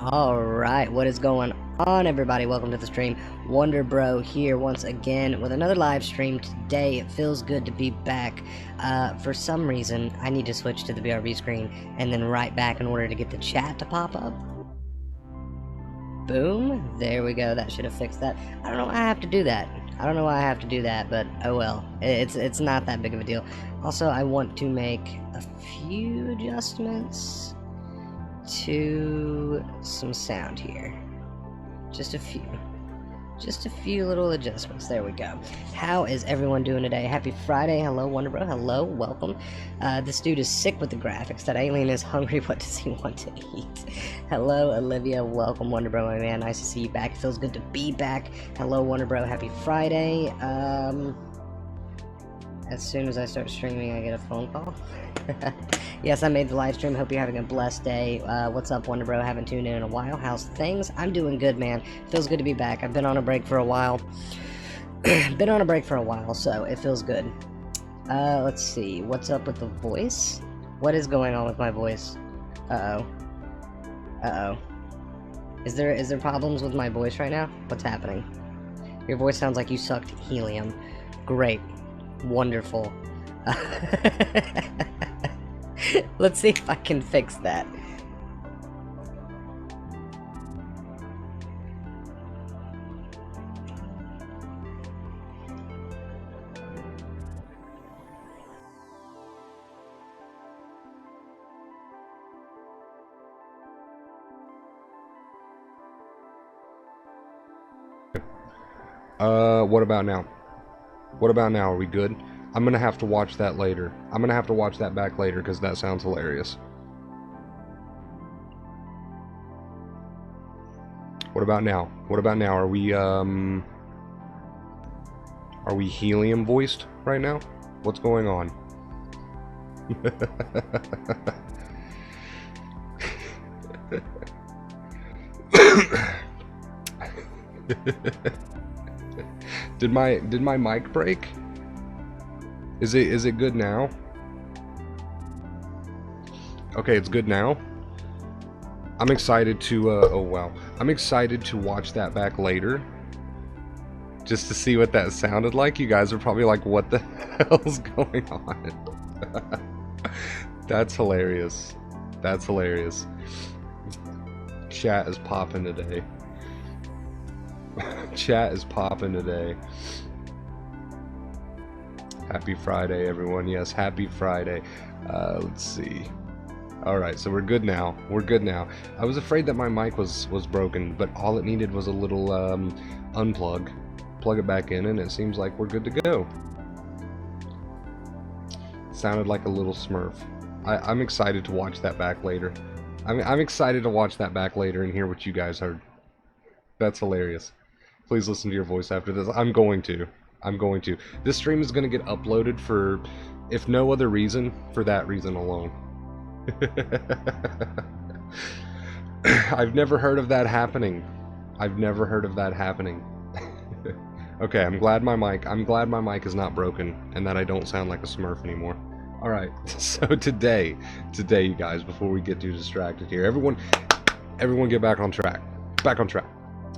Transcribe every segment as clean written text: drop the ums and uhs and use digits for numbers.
Alright, what is going on, everybody? Welcome to the stream. Wonder Bro here once again with another live stream today. It feels good to be back. For some reason, I need to switch to the BRB screen and then right back in order to get the chat to pop up. Boom. There we go. That should have fixed that. I don't know why I have to do that. But oh well. It's not that big of a deal. Also, I want to make a few adjustments to some sound here. Just a few little adjustments. There we go. How is everyone doing today? Happy Friday. Hello, Wonder Bro. Hello, welcome. This dude is sick with the graphics. That alien is hungry. What does he want to eat? Hello, Olivia. Welcome, Wonder Bro, my man. Nice to see you back. It feels good to be back. Hello, Wonder Bro. Happy Friday. As soon as I start streaming, I get a phone call. Yes, I made the live stream. Hope you're having a blessed day. What's up, Wonder Bro? Haven't tuned in a while. How's things? I'm doing good, man. Feels good to be back. I've been on a break for a while. So it feels good. Let's see. What's up with the voice? What is going on with my voice? Uh-oh. Is there problems with my voice right now? What's happening? Your voice sounds like you sucked helium. Great. Wonderful. Let's see if I can fix that. What about now? What about now? Are we good? I'm gonna have to watch that later. I'm gonna have to watch that back later because that sounds hilarious. What about now? What about now? Are we helium voiced right now? What's going on? Did my mic break? Is it good now? Okay, it's good now. I'm excited to oh wow. I'm excited to watch that back later. Just to see what that sounded like. You guys are probably like, what the hell's going on? That's hilarious. That's hilarious. Chat is popping today. Chat is popping today. Happy Friday, everyone. Yes, happy Friday. Let's see. Alright, so we're good now. We're good now. I was afraid that my mic was broken, but all it needed was a little unplug. Plug it back in, and it seems like we're good to go. Sounded like a little smurf. I'm excited to watch that back later. I'm excited to watch that back later and hear what you guys heard. That's hilarious. Please listen to your voice after this. I'm going to. This stream is going to get uploaded for, if no other reason, for that reason alone. I've never heard of that happening. Okay, I'm glad my mic is not broken and that I don't sound like a smurf anymore. Alright, so today, you guys, before we get too distracted here, everyone get back on track.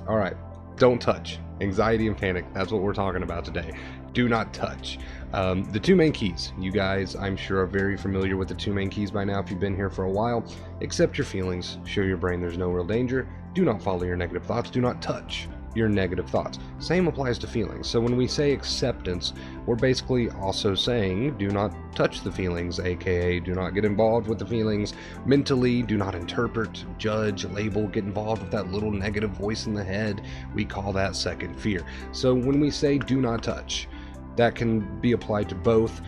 Alright. Don't touch. Anxiety and panic. That's what we're talking about today. Do not touch. The two main keys. You guys, I'm sure, are very familiar with the two main keys by now if you've been here for a while. Accept your feelings. Show your brain there's no real danger. Do not follow your negative thoughts. Do not touch your negative thoughts. Same applies to feelings. So when we say acceptance, we're basically also saying do not touch the feelings, aka do not get involved with the feelings mentally, do not interpret, judge, label, get involved with that little negative voice in the head. We call that second fear. So when we say do not touch, that can be applied to both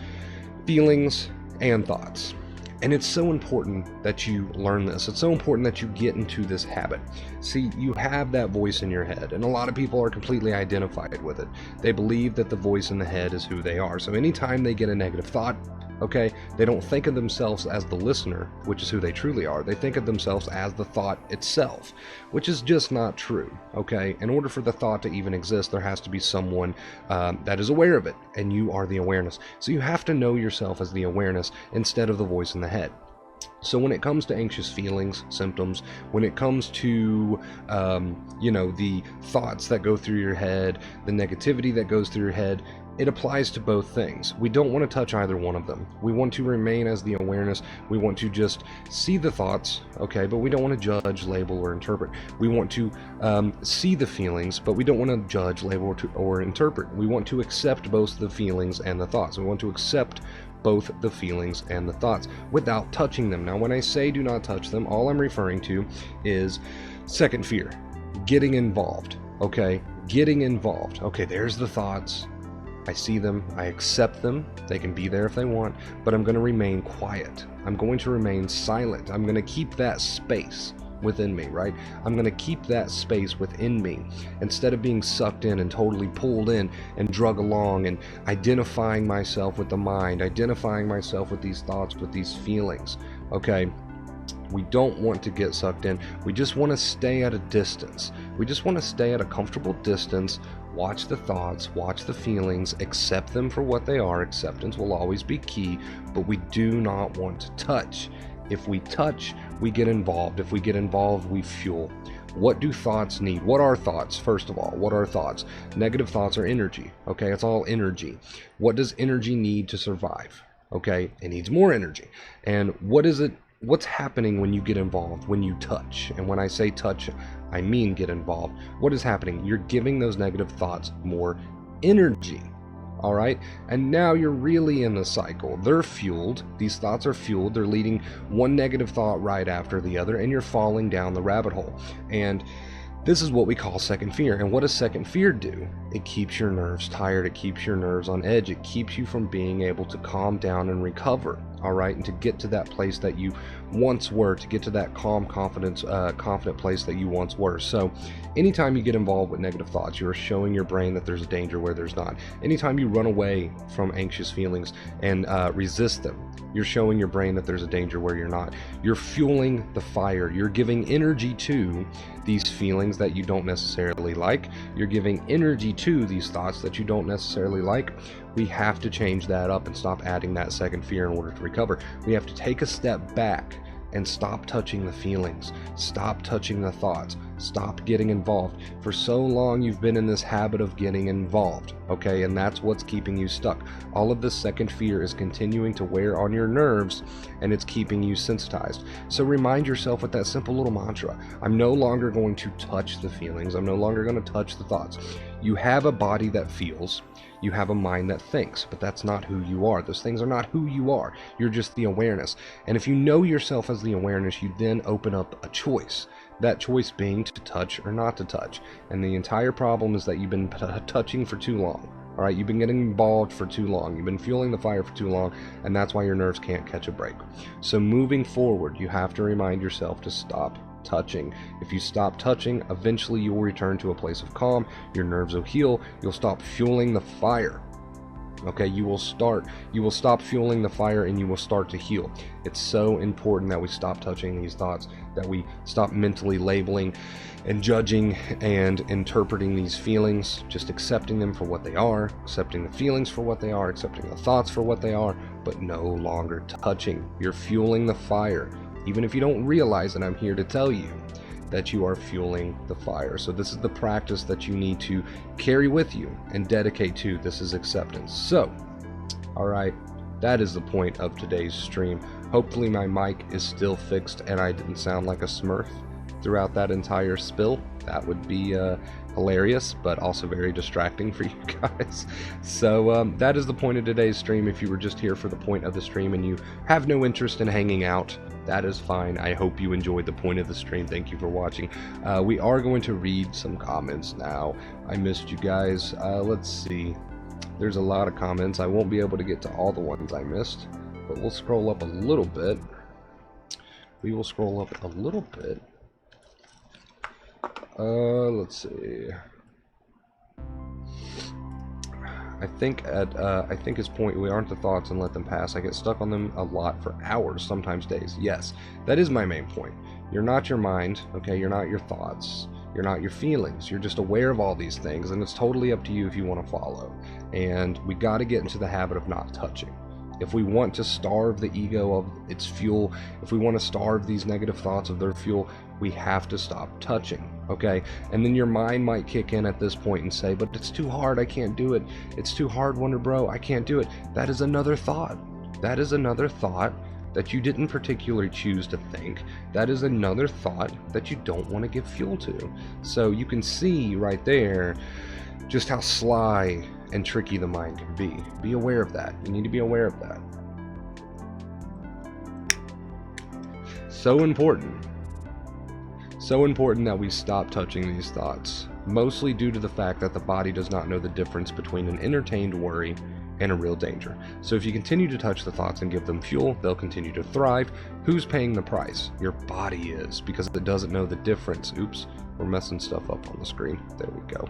feelings and thoughts. And it's so important that you learn this. It's so important that you get into this habit. See, you have that voice in your head, and a lot of people are completely identified with it. They believe that the voice in the head is who they are. So anytime they get a negative thought, okay, they don't think of themselves as the listener, which is who they truly are. They think of themselves as the thought itself, which is just not true, okay? In order for the thought to even exist, there has to be someone that is aware of it, and you are the awareness. So you have to know yourself as the awareness instead of the voice in the head. So when it comes to anxious feelings, symptoms, when it comes to, the thoughts that go through your head, the negativity that goes through your head, it applies to both things. We don't want to touch either one of them. We want to remain as the awareness. We want to just see the thoughts, okay, but we don't want to judge, label, or interpret. We want to see the feelings, but we don't want to judge, label, or interpret. We want to accept both the feelings and the thoughts. We want to accept both the feelings and the thoughts without touching them. Now, when I say do not touch them, all I'm referring to is second fear, getting involved, okay? Getting involved. Okay, there's the thoughts. I see them, I accept them, they can be there if they want, but I'm going to remain quiet. I'm going to remain silent. I'm going to keep that space within me, right? I'm going to keep that space within me instead of being sucked in and totally pulled in and drug along and identifying myself with the mind, identifying myself with these thoughts, with these feelings, okay? We don't want to get sucked in. We just want to stay at a distance. We just want to stay at a comfortable distance, watch the thoughts, watch the feelings, accept them for what they are. Acceptance will always be key, but we do not want to touch. If we touch, we get involved. If we get involved, we fuel. What do thoughts need? What are thoughts? First of all, what are thoughts? Negative thoughts are energy, okay? It's all energy. What does energy need to survive? Okay, it needs more energy. And what's happening when you get involved, when you touch? And when I say touch, I mean get involved. What is happening? You're giving those negative thoughts more energy. All right, and now you're really in the cycle. They're fueled. These thoughts are fueled. They're leading one negative thought right after the other, and you're falling down the rabbit hole. And this is what we call second fear. And what does second fear do? It keeps your nerves tired. It keeps your nerves on edge. It keeps you from being able to calm down and recover. All right, and to get to that place that you once were, to get to that calm, confident place that you once were. So anytime you get involved with negative thoughts, you're showing your brain that there's a danger where there's not. Anytime you run away from anxious feelings and resist them, you're showing your brain that there's a danger where you're not. You're fueling the fire. You're giving energy to these feelings that you don't necessarily like. You're giving energy to these thoughts that you don't necessarily like. We have to change that up and stop adding that second fear in order to recover. We have to take a step back and stop touching the feelings, stop touching the thoughts, stop getting involved. For so long you've been in this habit of getting involved, okay, and that's what's keeping you stuck. All of this second fear is continuing to wear on your nerves, and it's keeping you sensitized. So remind yourself with that simple little mantra: I'm no longer going to touch the feelings, I'm no longer going to touch the thoughts. You have a body that feels, you have a mind that thinks, but that's not who you are. Those things are not who you are. You're just the awareness. And if you know yourself as the awareness, you then open up a choice. That choice being to touch or not to touch. And the entire problem is that you've been touching for too long. All right, you've been getting involved for too long. You've been fueling the fire for too long, and that's why your nerves can't catch a break. So moving forward, you have to remind yourself to stop touching. If you stop touching, eventually you will return to a place of calm. Your nerves will heal. You'll stop fueling the fire. Okay, you will stop fueling the fire, and you will start to heal. It's so important that we stop touching these thoughts, that we stop mentally labeling and judging and interpreting these feelings, just accepting them for what they are, accepting the feelings for what they are, accepting the thoughts for what they are, but no longer touching. You're fueling the fire. Even if you don't realize it, I'm here to tell you that you are fueling the fire. So this is the practice that you need to carry with you and dedicate to. This is acceptance. So, all right, that is the point of today's stream. Hopefully my mic is still fixed and I didn't sound like a Smurf throughout that entire spill. That would be hilarious, but also very distracting for you guys. So that is the point of today's stream. If you were just here for the point of the stream and you have no interest in hanging out, that is fine. I hope you enjoyed the point of the stream. Thank you for watching. We are going to read some comments now. I missed you guys. Let's see. There's a lot of comments. I won't be able to get to all the ones I missed, but we'll scroll up a little bit. We will scroll up a little bit. Let's see. I think his point, we aren't the thoughts and let them pass. I get stuck on them a lot for hours, sometimes days. Yes, that is my main point. You're not your mind, okay? You're not your thoughts. You're not your feelings. You're just aware of all these things, and it's totally up to you if you want to follow. And we got to get into the habit of not touching. If we want to starve the ego of its fuel, if we want to starve these negative thoughts of their fuel, we have to stop touching, okay? And then your mind might kick in at this point and say, but it's too hard, I can't do it. It's too hard, Wonder Bro, I can't do it. That is another thought. That is another thought that you didn't particularly choose to think. That is another thought that you don't want to give fuel to. So you can see right there just how sly and tricky the mind can be. Be aware of that. You need to be aware of that. So important. So important that we stop touching these thoughts, mostly due to the fact that the body does not know the difference between an entertained worry and a real danger. So if you continue to touch the thoughts and give them fuel, they'll continue to thrive. Who's paying the price? Your body is, because it doesn't know the difference. Oops, we're messing stuff up on the screen. There we go.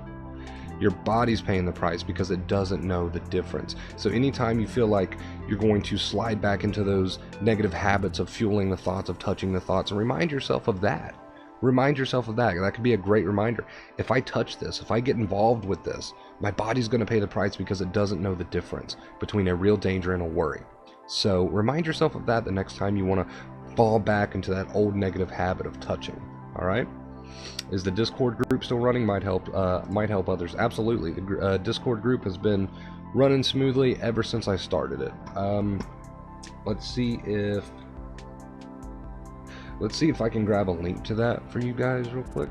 Your body's paying the price because it doesn't know the difference. So anytime you feel like you're going to slide back into those negative habits of fueling the thoughts, of touching the thoughts, and remind yourself of that. Remind yourself of that. That could be a great reminder. If I touch this, if I get involved with this, my body's going to pay the price because it doesn't know the difference between a real danger and a worry. So remind yourself of that the next time you want to fall back into that old negative habit of touching. All right? Is the Discord group still running? Might help others. Absolutely. The Discord group has been running smoothly ever since I started it. Let's see if I can grab a link to that for you guys real quick.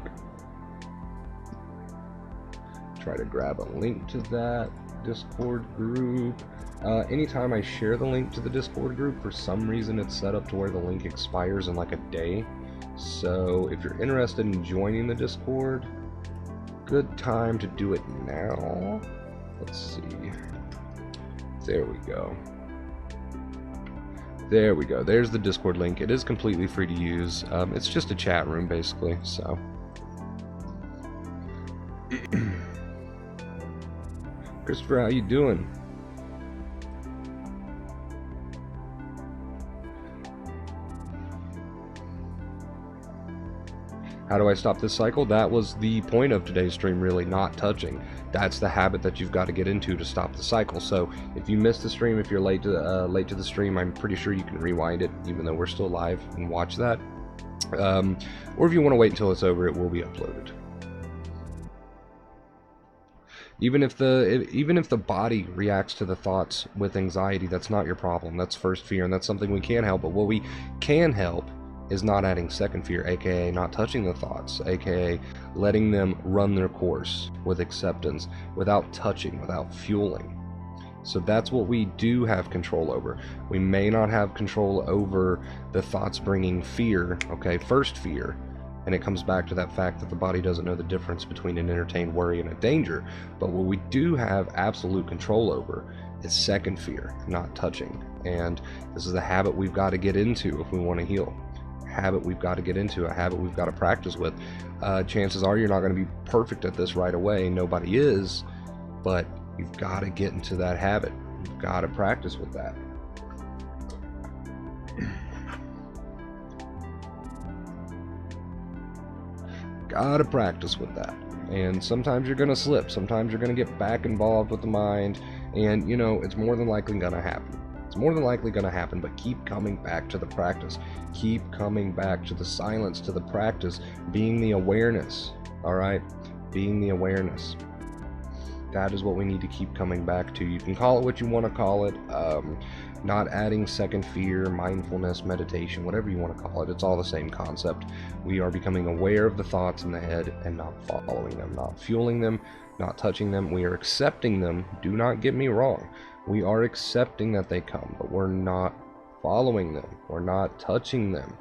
Try to grab a link to that Discord group. Anytime I share the link to the Discord group, for some reason it's set up to where the link expires in like a day. So if you're interested in joining the Discord, good time to do it now. Let's see. There we go. There we go. There's the Discord link. It is completely free to use. It's just a chat room, basically. So, Christopher, how you doing? How do I stop this cycle? That was the point of today's stream, really, not touching. That's the habit that you've got to get into to stop the cycle. So if you missed the stream, if you're late to the stream, I'm pretty sure you can rewind it, even though we're still live, and watch that. Or if you want to wait until it's over, it will be uploaded. Even if the body reacts to the thoughts with anxiety, that's not your problem. That's first fear, and that's something we can't help. But what we can help is not adding second fear, aka not touching the thoughts, aka letting them run their course with acceptance, without touching, without fueling. So that's what we do have control over. We may not have control over the thoughts bringing fear, okay, first fear, and it comes back to that fact that the body doesn't know the difference between an entertained worry and a danger. But what we do have absolute control over is second fear, not touching. And this is a habit we've got to get into if we want to heal. Habit we've got to get into, a habit we've got to practice with. Chances are you're not going to be perfect at this right away. Nobody is, but you've got to get into that habit. You've got to practice with that. Got to practice with that. And sometimes you're going to slip. Sometimes you're going to get back involved with the mind, and you know, it's more than likely going to happen. It's more than likely going to happen, but keep coming back to the practice. Keep coming back to the silence, to the practice, being the awareness, all right? Being the awareness. That is what we need to keep coming back to. You can call it what you want to call it. Not adding second fear, mindfulness, meditation, whatever you want to call it. It's all the same concept. We are becoming aware of the thoughts in the head and not following them, not fueling them, not touching them. We are accepting them. Do not get me wrong. We are accepting that they come, but we're not following them. We're not touching them.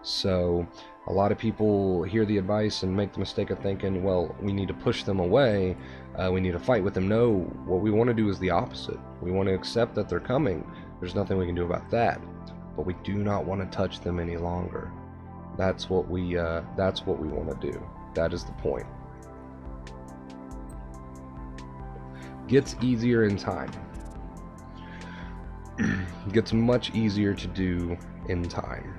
So a lot of people hear the advice and make the mistake of thinking, well, we need to push them away. We need to fight with them. No, what we want to do is the opposite. We want to accept that they're coming. There's nothing we can do about that. But we do not want to touch them any longer. That's what we want to do. That is the point. Gets easier in time. Gets much easier to do in time.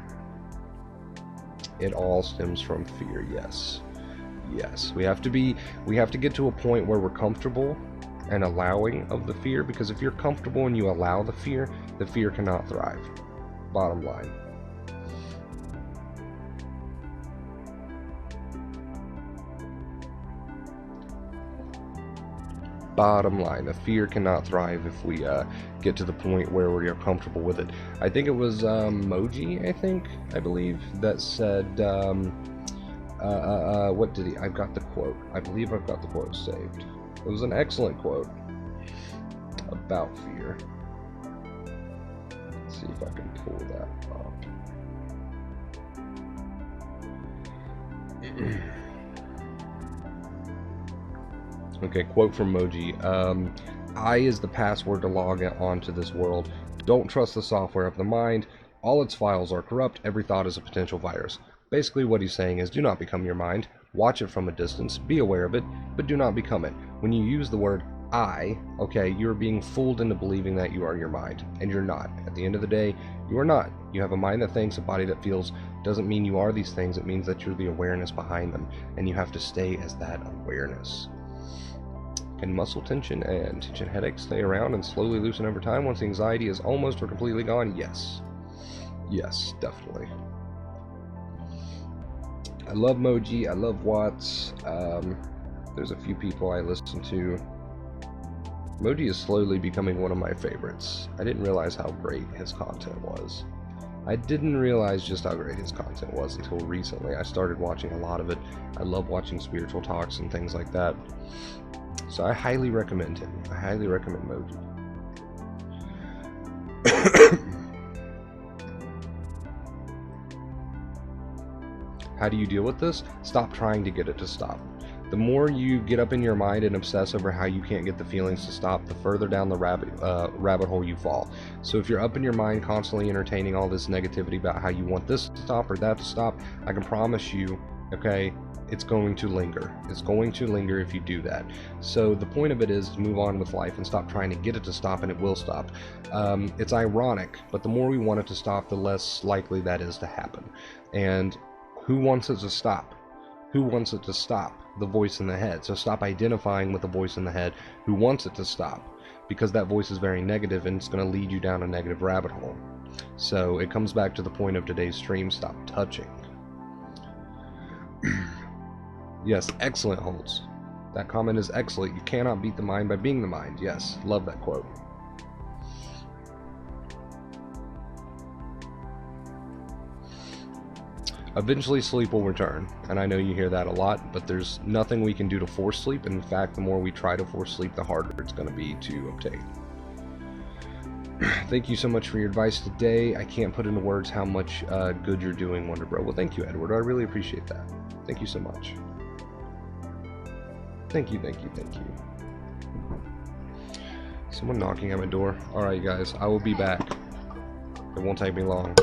It all stems from fear. Yes, we have to get to a point where we're comfortable and allowing of the fear, because if you're comfortable and you allow the fear, the fear cannot thrive. Bottom line. Bottom line, the fear cannot thrive if we get to the point where we are comfortable with it. I think it was Moji, I believe, that said, what did he, I've got the quote. I believe I've got the quote saved. It was an excellent quote about fear. Let's see if I can pull that up. Okay, quote from Moji. I is the password to log onto this world. Don't trust the software of the mind. All its files are corrupt. Every thought is a potential virus. Basically what he's saying is do not become your mind. Watch it from a distance. Be aware of it, but do not become it. When you use the word I, okay, you're being fooled into believing that you are your mind, and you're not. At the end of the day, you are not. You have a mind that thinks, a body that feels. Doesn't mean you are these things. It means that you're the awareness behind them, and you have to stay as that awareness. Can muscle tension and tension headaches stay around and slowly loosen over time once the anxiety is almost or completely gone? Yes. Yes, definitely. I love Moji. I love Watts. There's a few people I listen to. Moji is slowly becoming one of my favorites. I didn't realize how great his content was. I didn't realize just how great his content was until recently. I started watching a lot of it. I love watching spiritual talks and things like that. So I highly recommend him. I highly recommend Moji. How do you deal with this? Stop trying to get it to stop. The more you get up in your mind and obsess over how you can't get the feelings to stop, the further down the rabbit hole you fall. So if you're up in your mind constantly entertaining all this negativity about how you want this to stop or that to stop, I can promise you, okay, it's going to linger. It's going to linger if you do that. So the point of it is to move on with life and stop trying to get it to stop, and it will stop. It's ironic, but the more we want it to stop, the less likely that is to happen. And who wants it to stop? Who wants it to stop? The voice in the head. So stop identifying with the voice in the head who wants it to stop, because that voice is very negative and it's going to lead you down a negative rabbit hole. So it comes back to the point of today's stream: stop touching. Yes, excellent, Holtz. That comment is excellent. You cannot beat the mind by being the mind. Yes, love that quote. Eventually sleep will return, and I know you hear that a lot, but there's nothing we can do to force sleep. In fact, the more we try to force sleep, the harder it's going to be to obtain. Thank you so much for your advice today. I can't put into words how much good you're doing, Wonder Bro. Well, thank you, Edward. I really appreciate that. Thank you so much. Thank you, thank you, thank you. Someone knocking at my door. Alright, guys, I will be back. It won't take me long.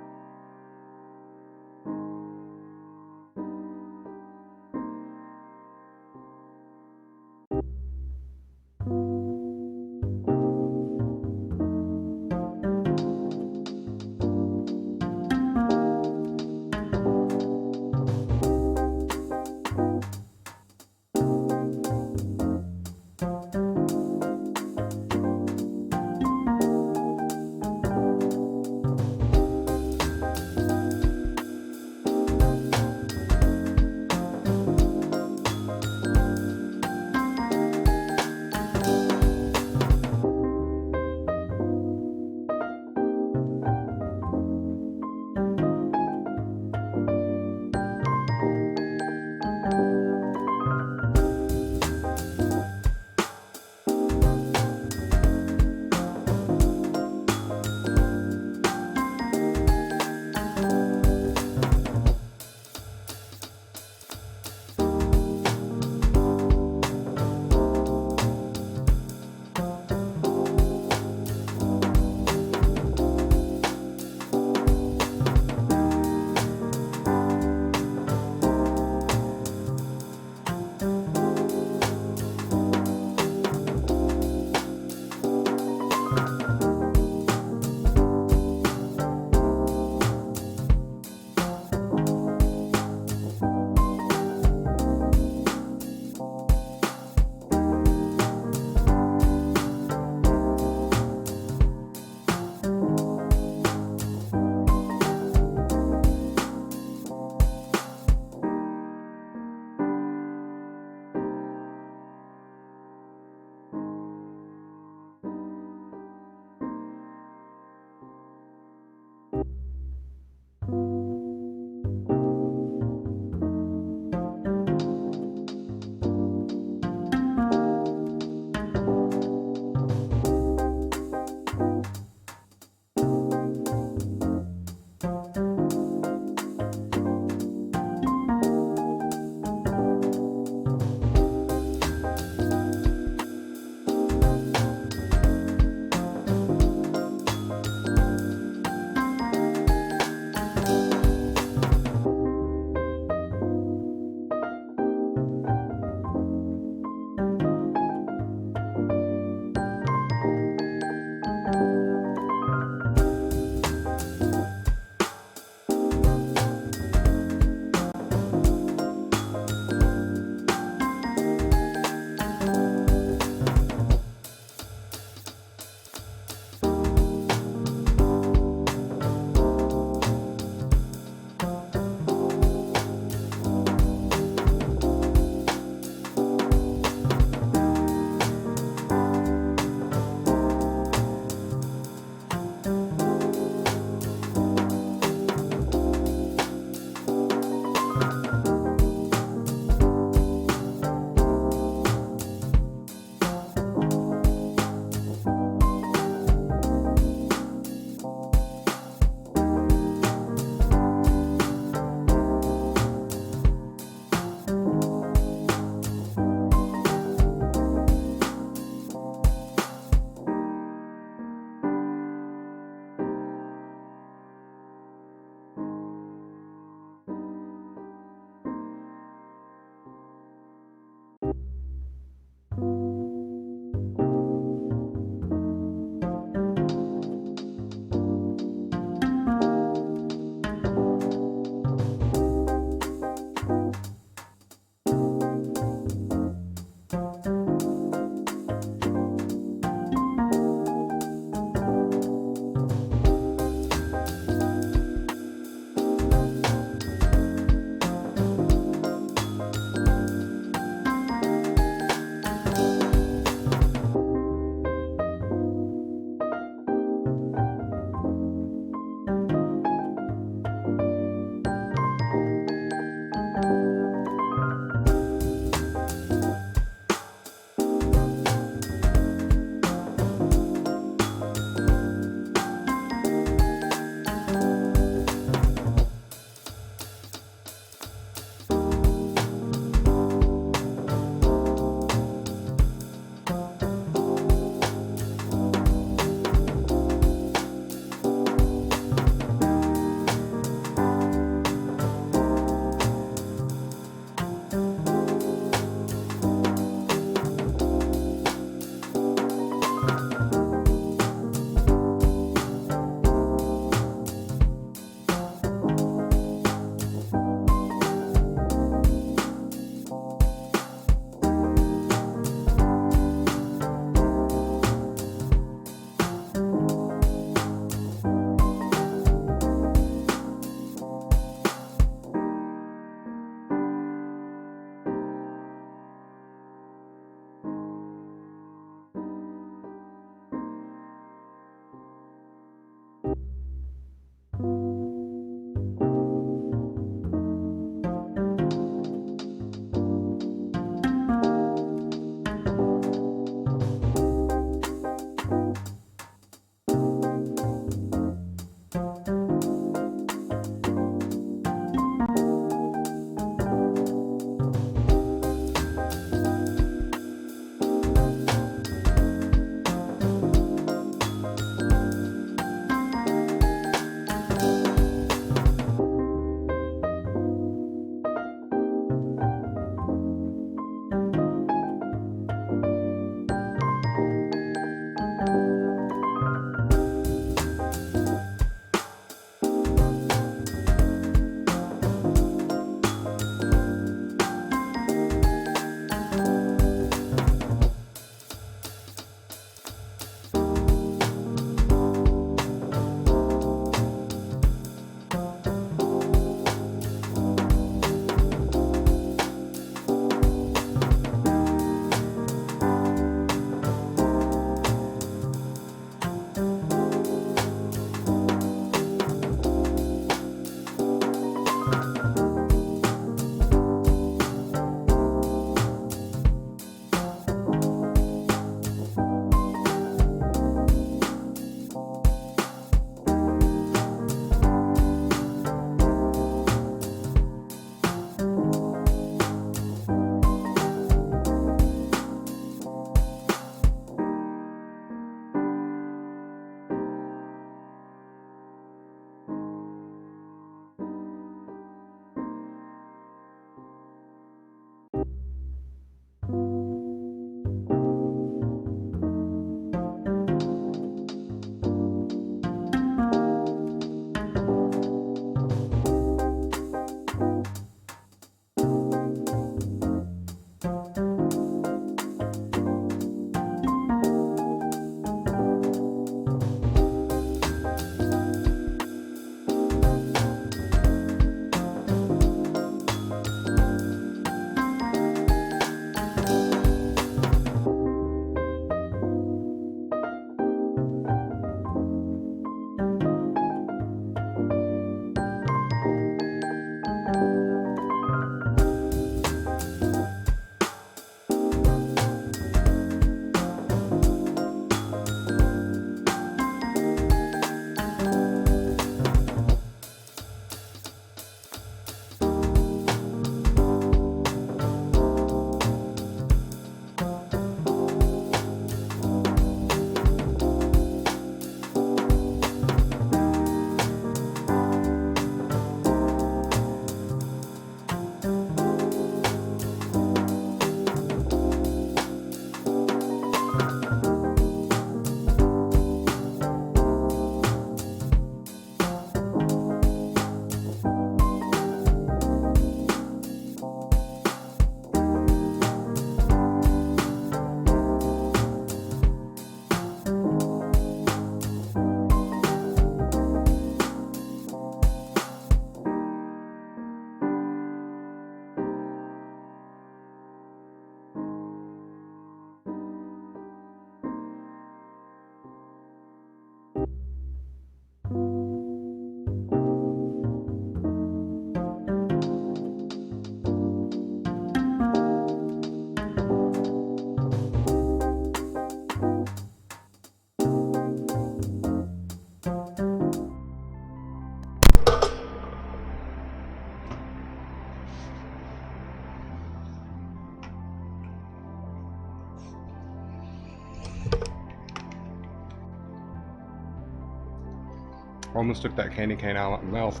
Almost took that candy cane out of my mouth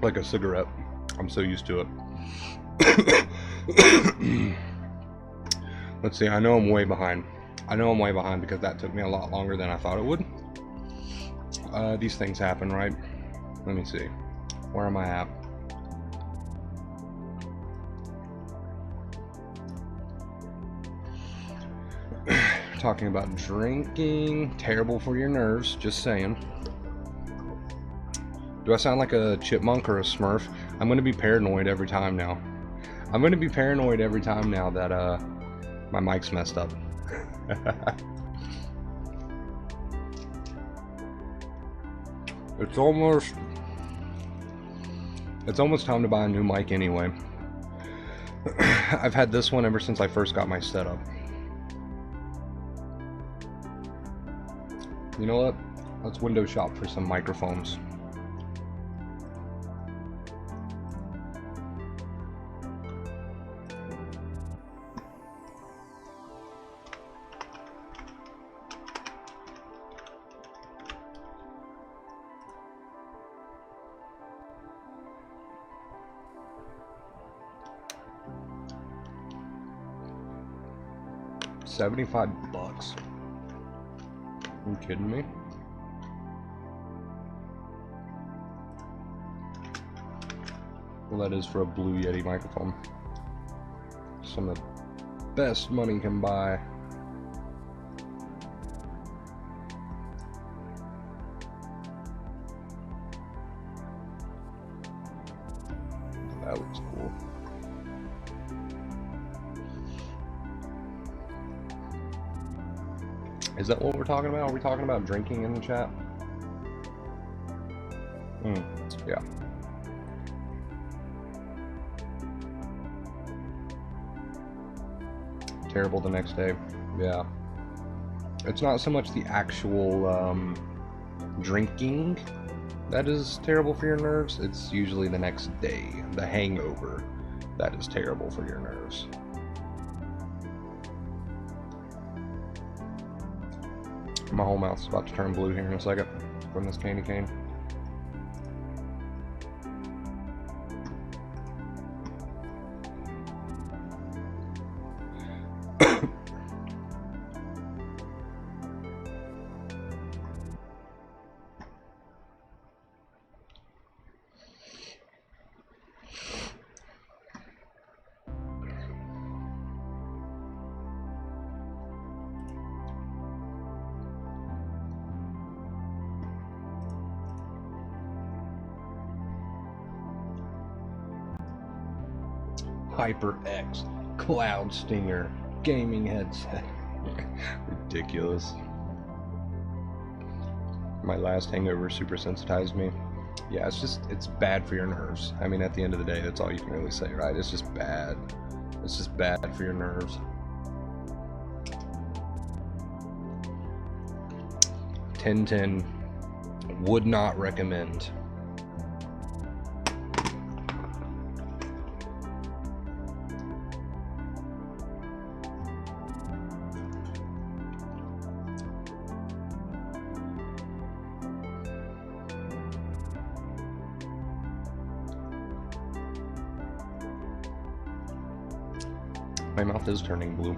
like a cigarette. I'm so used to it. Let's see, I know I'm way behind. I know I'm way behind because that took me a lot longer than I thought it would. These things happen, right? Let me see. Where am I at? Talking about drinking, terrible for your nerves, just saying. Do I sound like a chipmunk or a smurf? I'm gonna be paranoid every time now. I'm gonna be paranoid every time now that my mic's messed up. It's almost time to buy a new mic anyway. I've had this one ever since I first got my setup. You know what? Let's window shop for some microphones. $75. Are you kidding me? Well, that is for a Blue Yeti microphone. Some of the best money can buy. That looks cool. Is that what we're talking about? Are we talking about drinking in the chat? Yeah. Terrible the next day. Yeah. It's not so much the actual drinking that is terrible for your nerves. It's usually the next day, the hangover, that is terrible for your nerves. My whole mouth's about to turn blue here in a second from this candy cane. HyperX Cloud Stinger gaming headset. Ridiculous. My last hangover super sensitized me. Yeah, it's bad for your nerves. I mean, at the end of the day, that's all you can really say, right? It's just bad. It's just bad for your nerves. 10/10 would not recommend. My mouth is turning blue.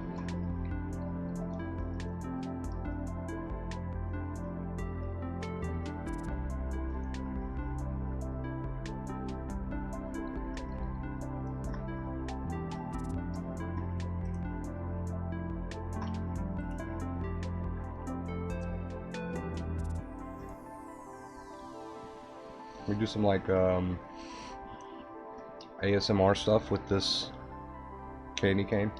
We do some like ASMR stuff with this candy cane.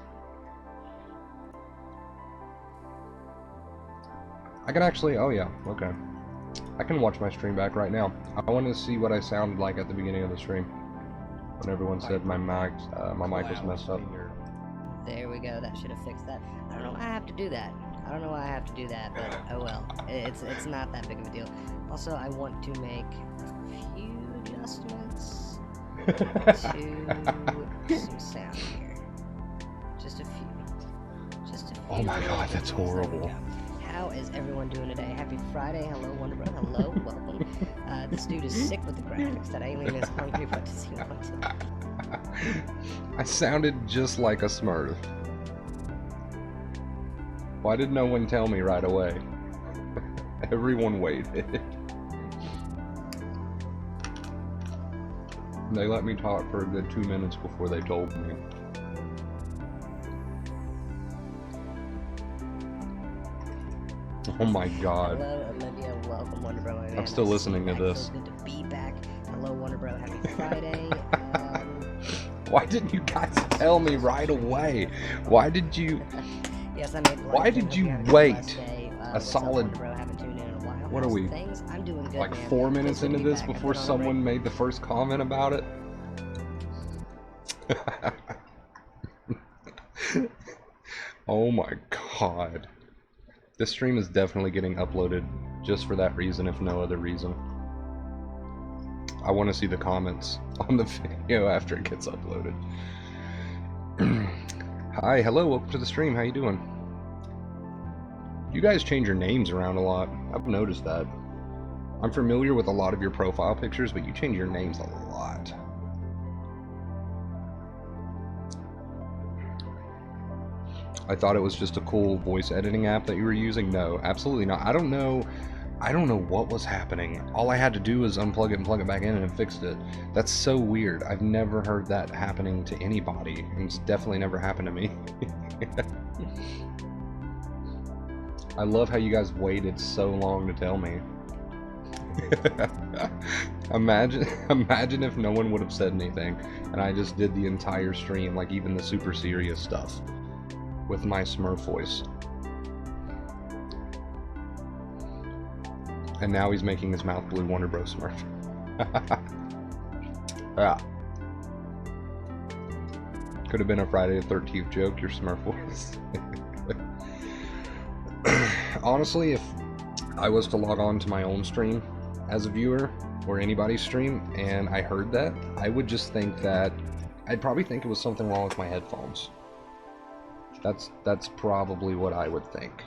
I can actually, oh yeah, okay. I can watch my stream back right now. I want to see what I sounded like at the beginning of the stream when everyone said my mic was messed up. There we go. That should have fixed that. I don't know why I have to do that. I don't know why I have to do that, but oh well. It's not that big of a deal. Also, I want to make a few adjustments to some sound here. Just a few. Just a few. Oh my god, that's horrible. How is everyone doing today? Happy Friday. Hello, Wonder Bro. Hello, welcome. This dude is sick with the graphics. That alien is hungry. What does he want? I sounded just like a Smurf. Why did no one tell me right away? Everyone waited. They let me talk for a good 2 minutes before they told me. Oh my god. Hello, Olivia. Welcome, Wonder Bro. I'm still listening to this. Feels good to be back. Hello, Wonder Bro. Happy Friday. Why didn't you guys tell me right away? Why did you? Yes, I made. Why did you wait a solid? Bro, haven't tuned in in a while. What are we? Things? I'm doing good, Like man. 4 minutes into this back. I've before been on a someone break. made the first comment about it. Oh my god. This stream is definitely getting uploaded just for that reason, if no other reason. I want to see the comments on the video after it gets uploaded. Hi, hello, welcome to the stream. How you doing? You guys change your names around a lot. I've noticed that. I'm familiar with a lot of your profile pictures, but you change your names a lot. I thought it was just a cool voice editing app that you were using. No, absolutely not. I don't know what was happening. All I had to do was unplug it and plug it back in and it fixed it. That's so weird. I've never heard that happening to anybody. And it's definitely never happened to me. I love how you guys waited so long to tell me. Imagine if no one would have said anything and I just did the entire stream, like even the super serious stuff, with my Smurf voice. And now he's making his mouth blue Wonder Bro Smurf. Yeah. Could have been a Friday the 13th joke, your Smurf voice. Honestly, if I was to log on to my own stream as a viewer, or anybody's stream, and I heard that, I would just think that, I'd probably think it was something wrong with my headphones. That's probably what I would think.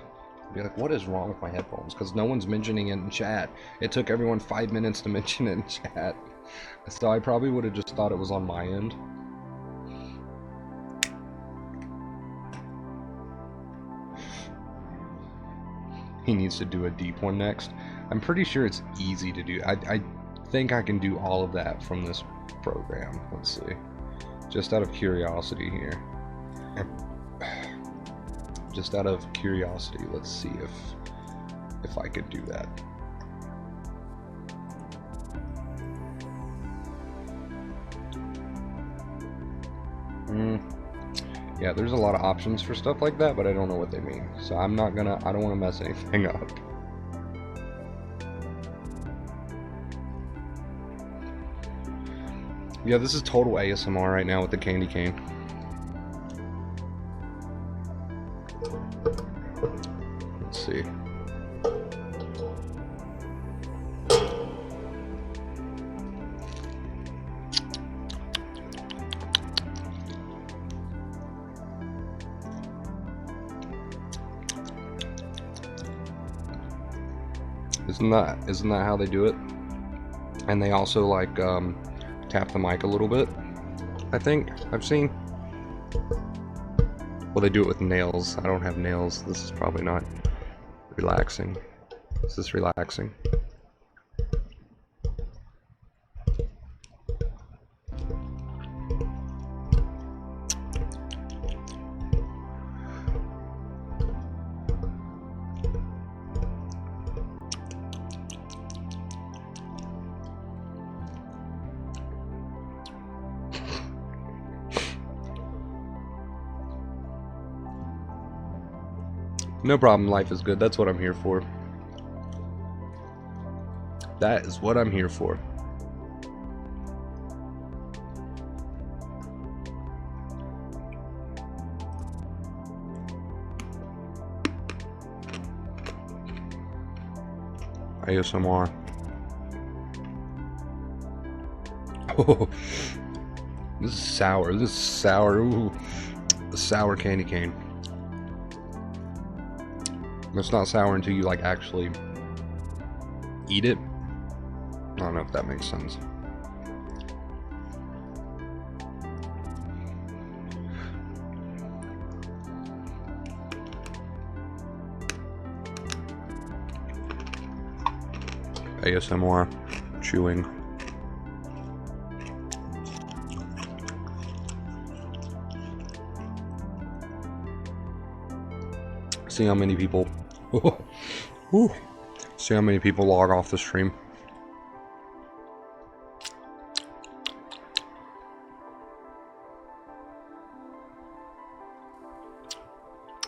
I'd be like, what is wrong with my headphones? Because no one's mentioning it in chat. It took everyone 5 minutes to mention it in chat. So I probably would have just thought it was on my end. He needs to do a deep one next. I'm pretty sure it's easy to do. I think I can do all of that from this program. Let's see. Just out of curiosity here. Just out of curiosity, let's see if I could do that. Yeah, there's a lot of options for stuff like that, but I don't know what they mean. So I don't want to mess anything up. Yeah, this is total ASMR right now with the candy cane. Let's see. Isn't that how they do it? And they also like tap the mic a little bit, I think I've seen. Well, they do it with nails. I don't have nails. This is probably not relaxing. Is this relaxing? No problem, life is good. That's what I'm here for. That is what I'm here for. ASMR. Oh, this is sour. This is sour. Ooh, a sour candy cane. It's not sour until you like actually eat it. I don't know if that makes sense. ASMR chewing. See how many people see how many people log off the stream.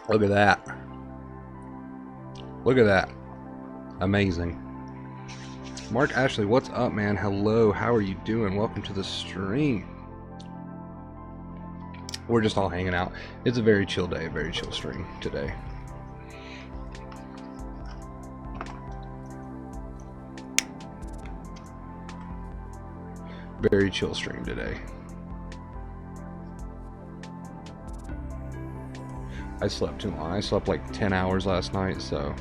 Look at that. Look at that. Amazing. Mark Ashley, what's up, man? Hello, how are you doing? Welcome to the stream. We're just all hanging out. It's a very chill day, very chill stream today. Very chill stream today. I slept too long. I slept like 10 hours last night, so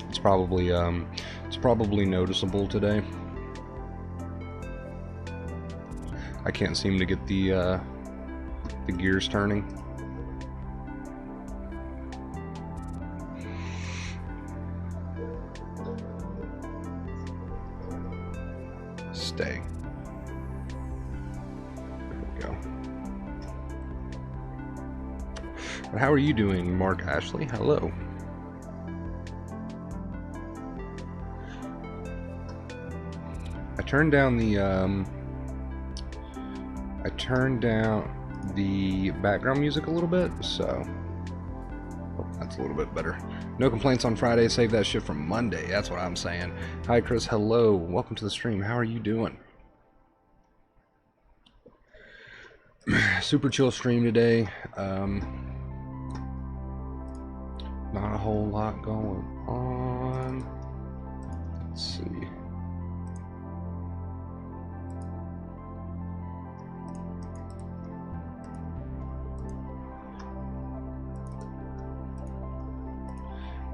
it's probably noticeable today. I can't seem to get the gears turning. Stay. There we go. But how are you doing, Mark Ashley? Hello. I turned down the background music a little bit, so that's a little bit better. No complaints on Friday, save that shit from Monday. That's what I'm saying. Hi Chris, hello. Welcome to the stream. How are you doing? Super chill stream today. Not a whole lot going on. Let's see.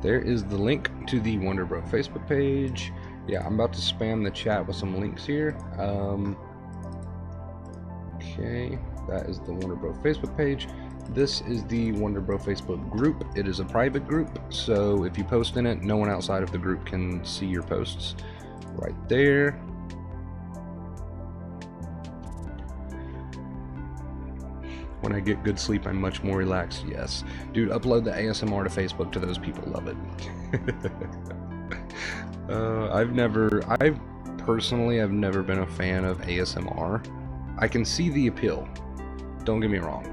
There is the link to the WonderBro Facebook page. Yeah, I'm about to spam the chat with some links here. Okay, that is the WonderBro Facebook page. This is the WonderBro Facebook group. It is a private group, so if you post in it, no one outside of the group can see your posts. Right there. When I get good sleep, I'm much more relaxed. Yes. Dude, upload the ASMR to Facebook to those people. Love it. I've personally never been a fan of ASMR. I can see the appeal. Don't get me wrong.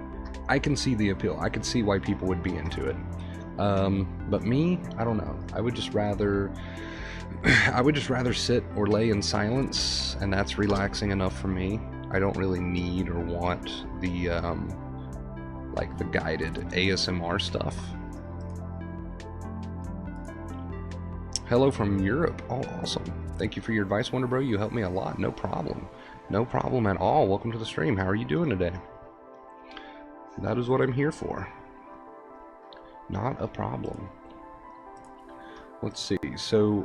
I can see the appeal. I can see why people would be into it. But me, I don't know. I would just rather sit or lay in silence, and that's relaxing enough for me. I don't really need or want the like the guided ASMR stuff. Hello from Europe. Oh, awesome. Thank you for your advice, WonderBro. You helped me a lot. No problem. No problem at all. Welcome to the stream. How are you doing today? That is what I'm here for. Not a problem. Let's see. So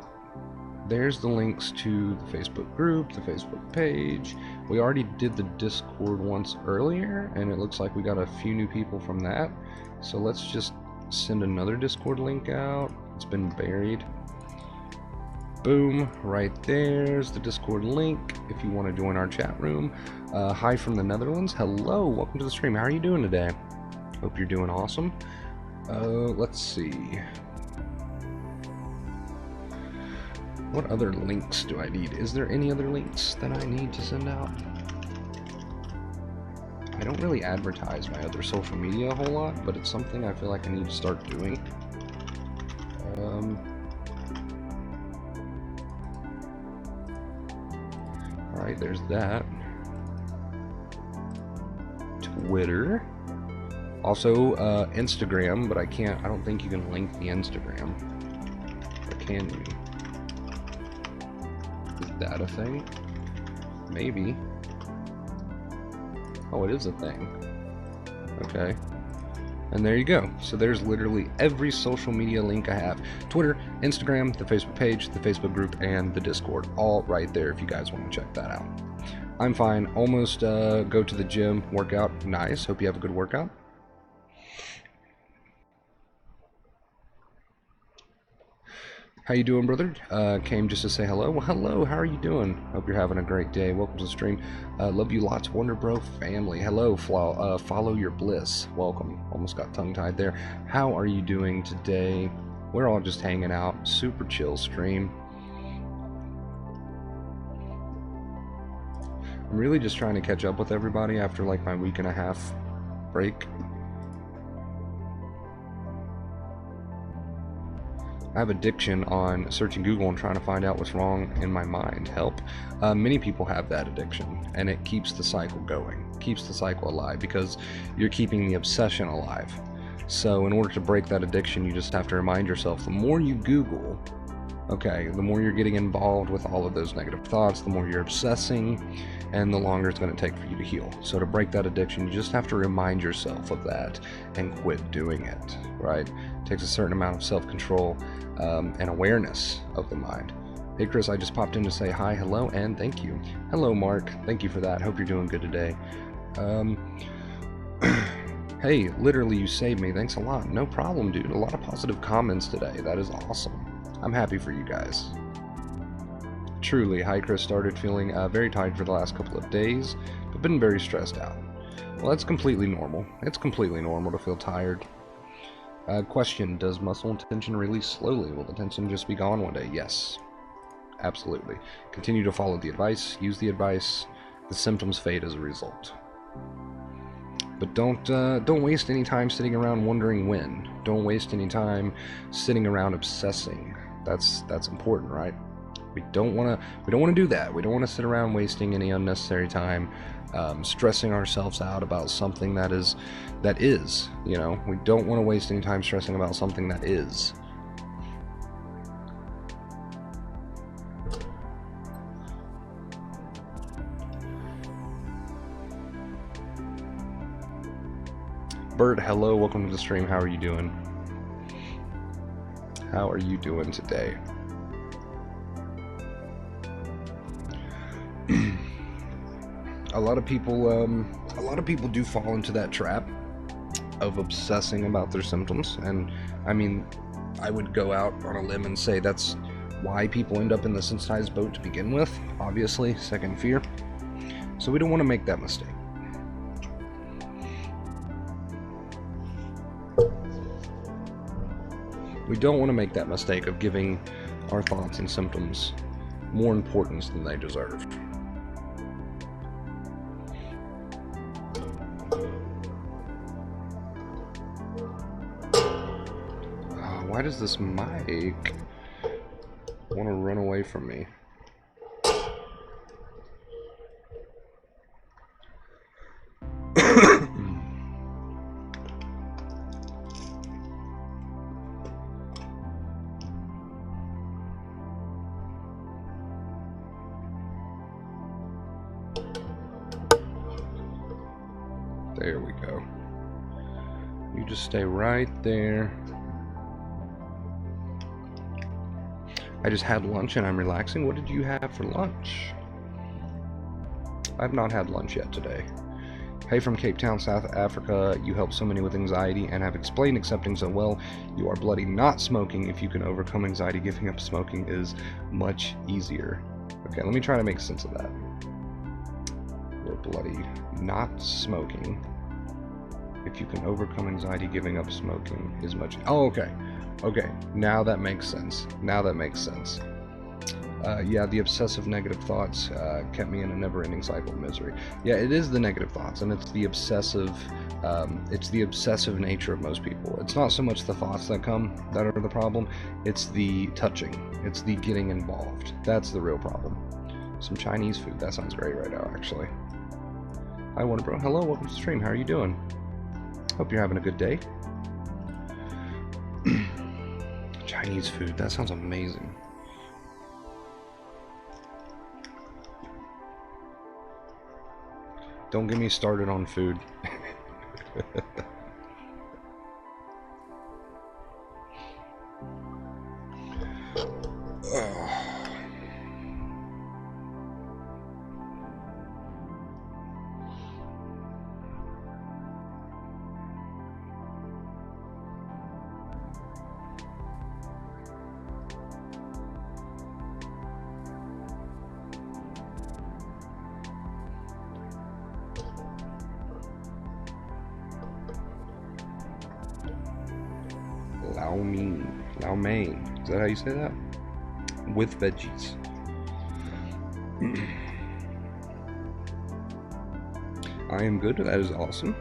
there's the links to the Facebook group, the Facebook page. We already did the Discord once earlier, and it looks like we got a few new people from that. So let's just send another Discord link out. It's been buried. Boom, right there's the Discord link if you want to join our chat room. Hi from the Netherlands. Hello, welcome to the stream. How are you doing today? Hope you're doing awesome. Let's see. What other links do I need? Is there any other links that I need to send out? I don't really advertise my other social media a whole lot, but it's something I feel like I need to start doing. Alright, there's that. Twitter. Also, Instagram, but I don't think you can link the Instagram. Or can you? Is that a thing? Maybe. Oh, it is a thing. Okay. And there you go. So there's literally every social media link I have. Twitter, Instagram, the Facebook page, the Facebook group, and the Discord. All right there if you guys want to check that out. I'm fine. Almost go to the gym, workout. Nice. Hope you have a good workout. How you doing, brother? Came just to say hello. Well, hello. How are you doing? Hope you're having a great day. Welcome to the stream. Love you lots, Wonder Bro family. Hello, follow your bliss. Welcome. Almost got tongue-tied there. How are you doing today? We're all just hanging out. Super chill stream. I'm really just trying to catch up with everybody after like my week and a half break. I have addiction on searching Google and trying to find out what's wrong in my mind. Help. Many people have that addiction, and it keeps the cycle going, keeps the cycle alive, because you're keeping the obsession alive. So in order to break that addiction, you just have to remind yourself, the more you Google, okay, the more you're getting involved with all of those negative thoughts, the more you're obsessing, and the longer it's going to take for you to heal. So to break that addiction, you just have to remind yourself of that and quit doing it, right? It takes a certain amount of self-control and awareness of the mind. Hey Chris, I just popped in to say hi, hello, and thank you. Hello Mark, thank you for that. Hope you're doing good today. Hey, literally you saved me. Thanks a lot. No problem, dude. A lot of positive comments today. That is awesome. I'm happy for you guys. Truly, hi Chris, started feeling very tired for the last couple of days, but been very stressed out. Well, that's completely normal. It's completely normal to feel tired. Question, does muscle tension release slowly? Will the tension just be gone one day? Yes, absolutely. Continue to follow the advice, use the advice, the symptoms fade as a result. But don't waste any time sitting around wondering when. Don't waste any time sitting around obsessing. That's important, right? We don't want to do that. We don't want to sit around wasting any unnecessary time stressing ourselves out about something that is, you know, we don't want to waste any time stressing about something that is. Bert, hello, welcome to the stream. How are you doing? How are you doing today? A lot of people do fall into that trap of obsessing about their symptoms, and I mean, I would go out on a limb and say that's why people end up in the sensitized boat to begin with. Obviously, second fear. So we don't want to make that mistake. We don't want to make that mistake of giving our thoughts and symptoms more importance than they deserve. Why does this mic want to run away from me? There we go. You just stay right there. I just had lunch and I'm relaxing. What did you have for lunch? I've not had lunch yet today. Hey, from Cape Town, South Africa. You help so many with anxiety and have explained accepting so well. You are bloody not smoking. If you can overcome anxiety, giving up smoking is much easier. Okay, let me try to make sense of that. You're bloody not smoking. If you can overcome anxiety, giving up smoking is much... Oh, okay. Okay, now that makes sense. Now that makes sense. Yeah, the obsessive negative thoughts kept me in a never-ending cycle of misery. Yeah, it is the negative thoughts, and it's the obsessive nature of most people. It's not so much the thoughts that come that are the problem, it's the touching, it's the getting involved. That's the real problem. Some Chinese food, that sounds great right now, actually. Hi, Wonder Bro. Hello, welcome to the stream. How are you doing? Hope you're having a good day. Chinese food, that sounds amazing. Don't get me started on food. Lau mein. Is that how you say that? With veggies. I am good. That is awesome.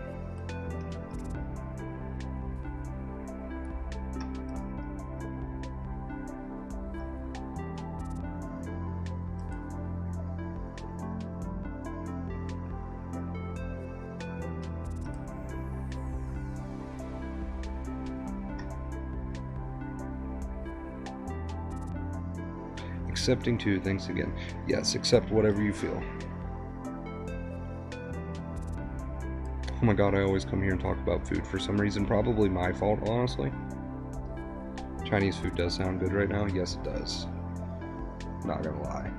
Accepting too, thanks again. Yes, accept whatever you feel. Oh my god, I always come here and talk about food for some reason. Probably my fault, honestly. Chinese food does sound good right now. Yes, it does. Not gonna lie.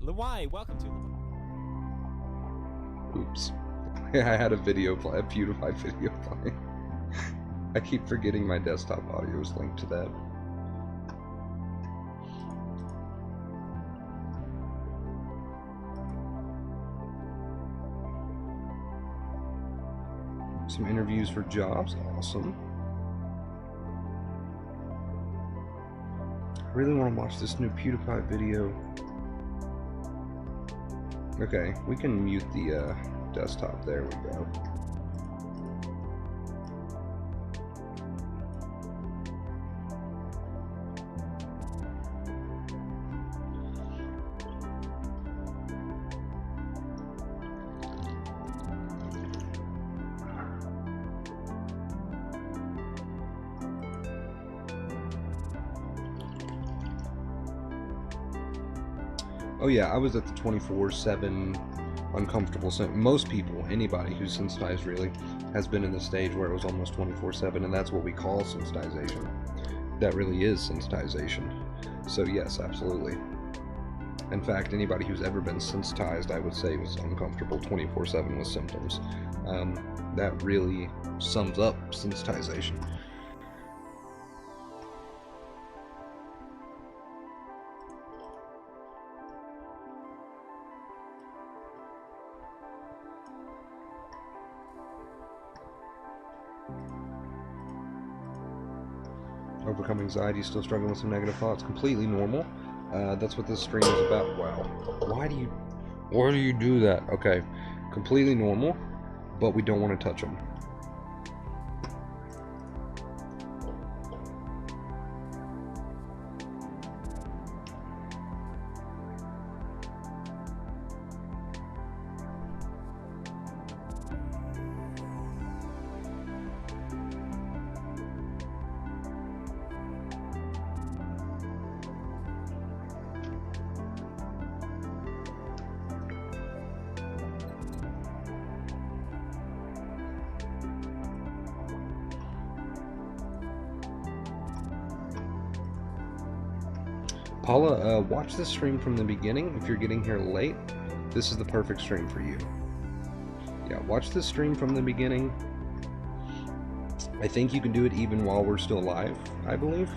Lawai, welcome to. Oops. I had a video play, a PewDiePie video playing. I keep forgetting my desktop audio is linked to that. Some interviews for jobs, awesome. I really want to watch this new PewDiePie video. Okay, we can mute the desktop. There we go. Oh yeah, I was at the 24/7 uncomfortable. Most people, anybody who's sensitized really, has been in the stage where it was almost 24/7, and that's what we call sensitization. That really is sensitization. So yes, absolutely. In fact, anybody who's ever been sensitized, I would say, was uncomfortable 24/7 with symptoms. That really sums up sensitization. Overcome anxiety, still struggling with some negative thoughts. Completely normal. That's what this stream is about. Wow. Why do you do that? Okay. Completely normal, but we don't want to touch them. Paula, watch this stream from the beginning. If you're getting here late, this is the perfect stream for you. Yeah, watch this stream from the beginning. I think you can do it even while we're still live, I believe.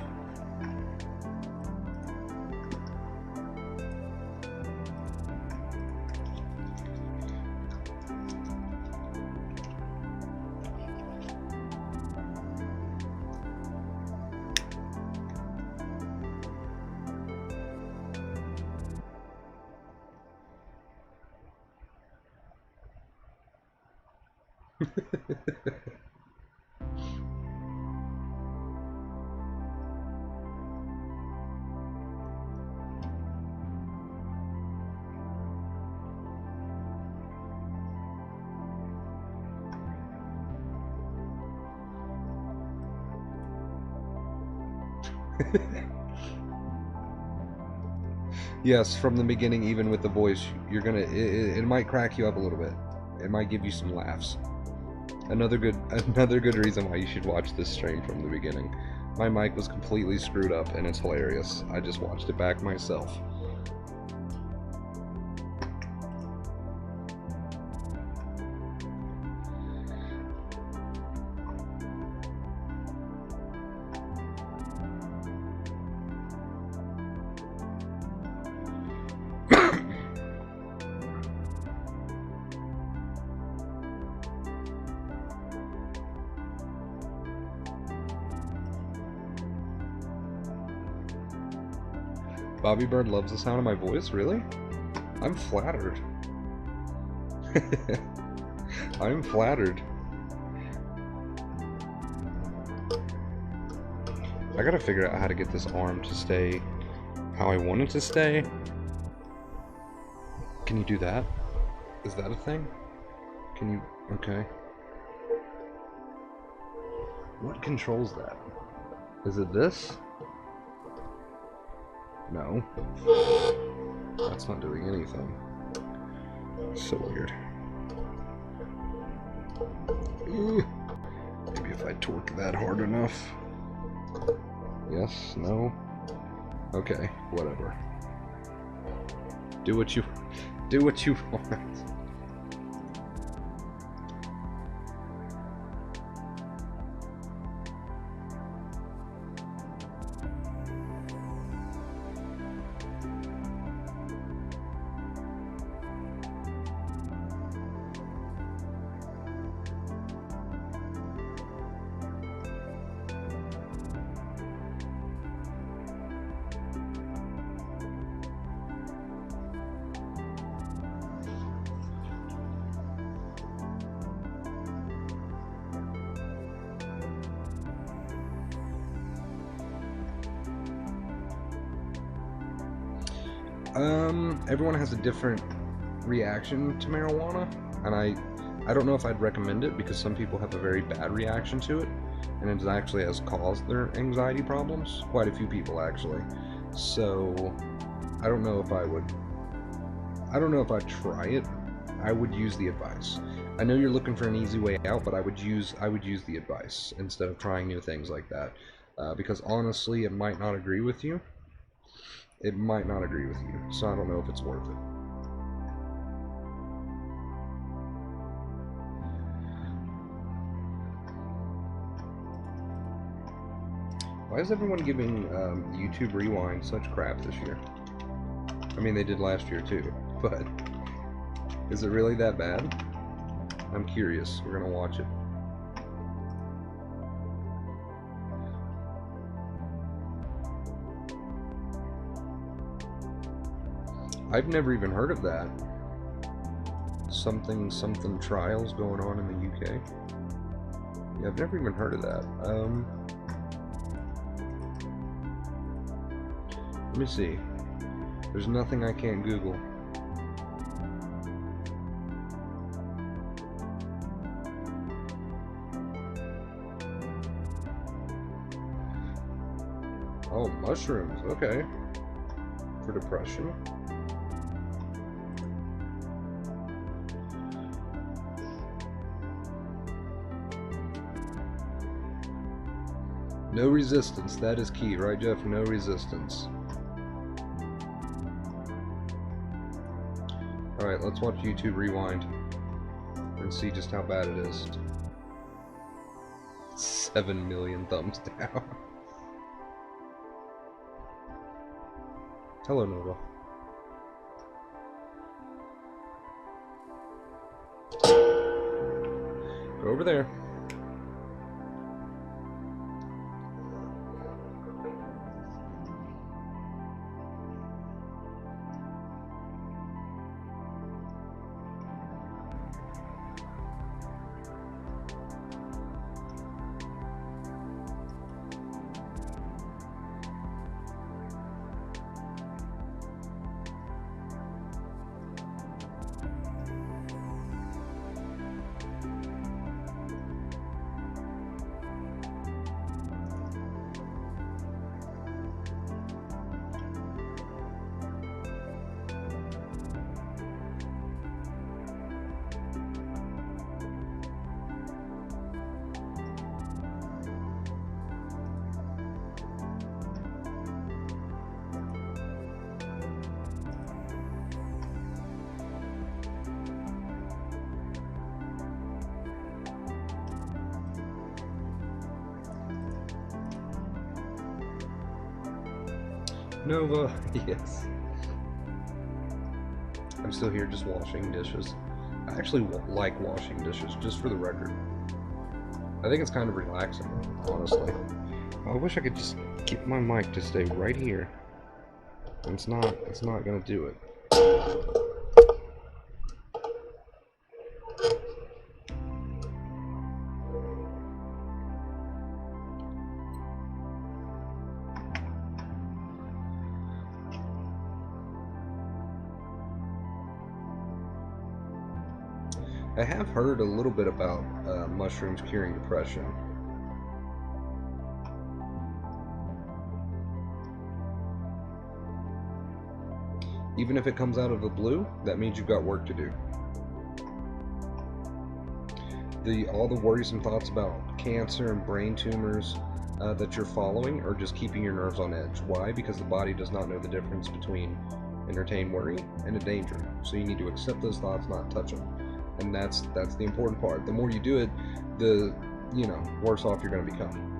Yes, from the beginning, even with the voice, you're gonna. It might crack you up a little bit. It might give you some laughs. Another good reason why you should watch this stream from the beginning. My mic was completely screwed up, and it's hilarious. I just watched it back myself. Bobby Bird loves the sound of my voice, really? I'm flattered. I'm flattered. I gotta figure out how to get this arm to stay how I want it to stay. Can you do that? Is that a thing? Can you... okay. What controls that? Is it this? No. That's not doing anything. So weird. Ooh. Maybe if I torque that hard enough. Yes, no. Okay, whatever. Do what you want. Everyone has a different reaction to marijuana, and I don't know if I'd recommend it because some people have a very bad reaction to it, and it actually has caused their anxiety problems. Quite a few people, actually. So, I don't know if I'd try it. I would use the advice. I know you're looking for an easy way out, but I would use the advice instead of trying new things like that, because honestly, it might not agree with you. It might not agree with you, so I don't know if it's worth it. Why is everyone giving YouTube Rewind such crap this year? I mean, they did last year too, but is it really that bad? I'm curious. We're gonna watch it. I've never even heard of that. Something trials going on in the UK. Yeah, I've never even heard of that. Let me see. There's nothing I can't Google. Oh, mushrooms. Okay. For depression. No resistance, that is key, right, Jeff? No resistance. Alright, let's watch YouTube Rewind and see just how bad it is. 7 million thumbs down. Hello, Nova. Go over there. Nova, yes. I'm still here just washing dishes. I actually like washing dishes, just for the record. I think it's kind of relaxing, honestly. I wish I could just get my mic to stay right here. It's not gonna do it. I have heard a little bit about mushrooms curing depression. Even if it comes out of the blue, that means you've got work to do. All the worrisome thoughts about cancer and brain tumors that you're following are just keeping your nerves on edge. Why? Because the body does not know the difference between entertain worry and a danger. So you need to accept those thoughts, not touch them. And that's the important part. The more you do it, the worse off you're going to become.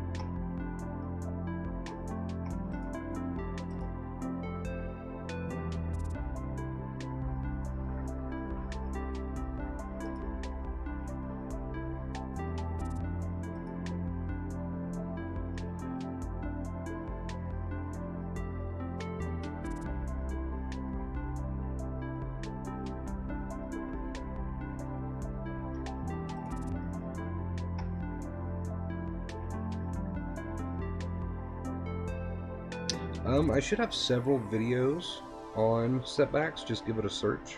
I should have several videos on setbacks, just give it a search.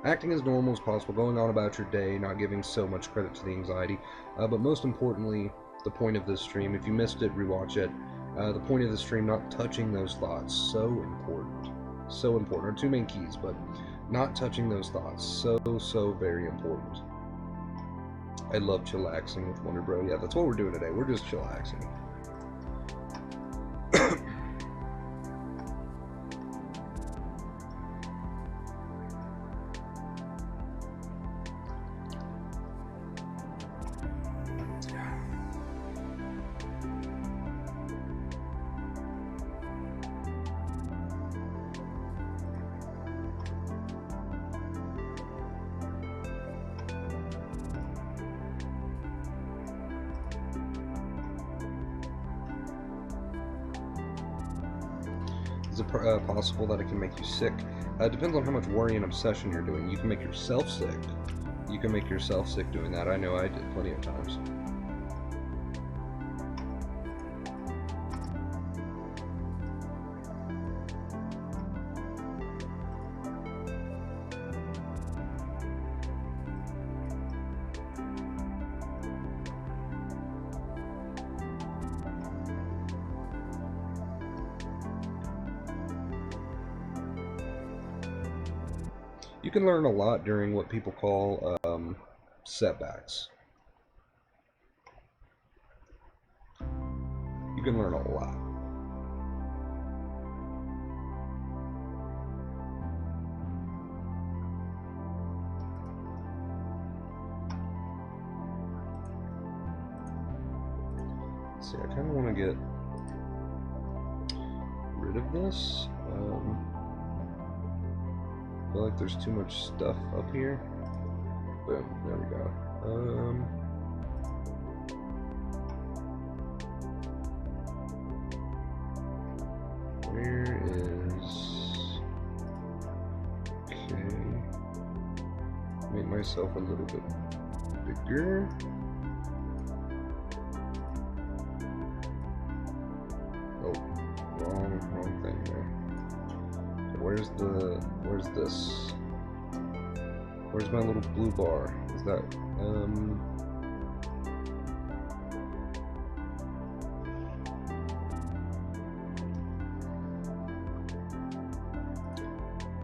Acting as normal as possible, going on about your day, not giving so much credit to the anxiety, but most importantly, the point of this stream, if you missed it, rewatch it. The point of the stream, not touching those thoughts, so important. So important. Are two main keys, but not touching those thoughts, so very important. I love chillaxing with Wonder Bro. Yeah, that's what we're doing today. We're just chillaxing. Is it possible that it can make you sick? It depends on how much worry and obsession you're doing. You can make yourself sick. You can make yourself sick doing that. I know I did plenty of times. You can learn a lot during what people call setbacks. You can learn a lot. Let's see, I kind of want to get rid of this. I feel like there's too much stuff up here. Boom, there we go. Where is... Okay. Make myself a little bit bigger. Oh, wrong thing there. Where's this? Where's my little blue bar? Is that,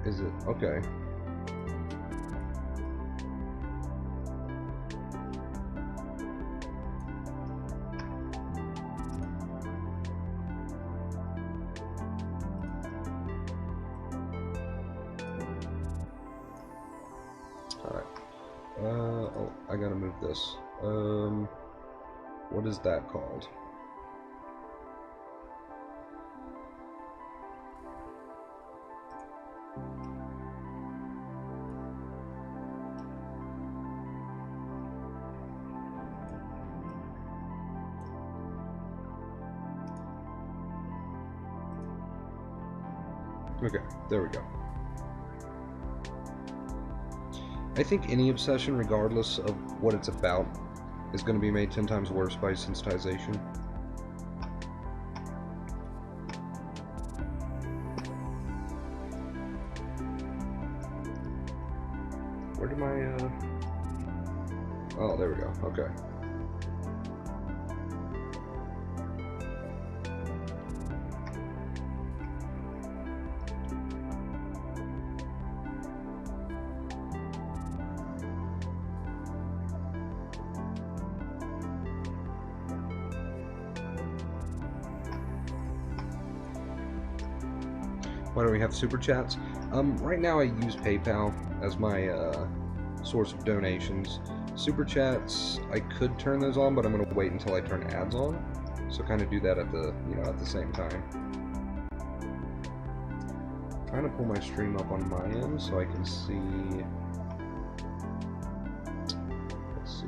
is it, okay. Oh, I gotta move this. What is that called? Okay, there we go. I think any obsession, regardless of what it's about, is going to be made 10 times worse by sensitization. Where did my, oh, there we go, okay. Why don't we have super chats? Right now I use PayPal as my source of donations. Super chats, I could turn those on, but I'm gonna wait until I turn ads on. So kind of do that at the at the same time. Trying to pull my stream up on my end so I can see. Let's see.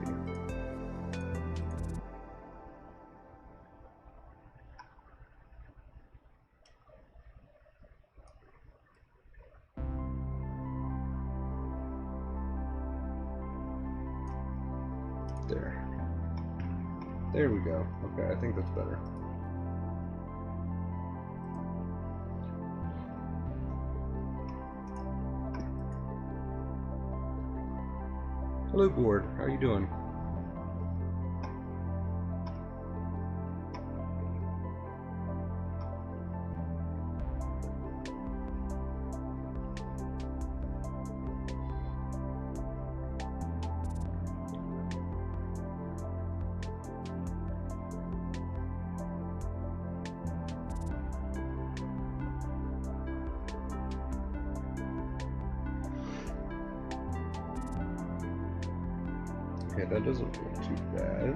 There we go. Okay, I think that's better. Hello, Gord. How are you doing? Okay, that doesn't look too bad.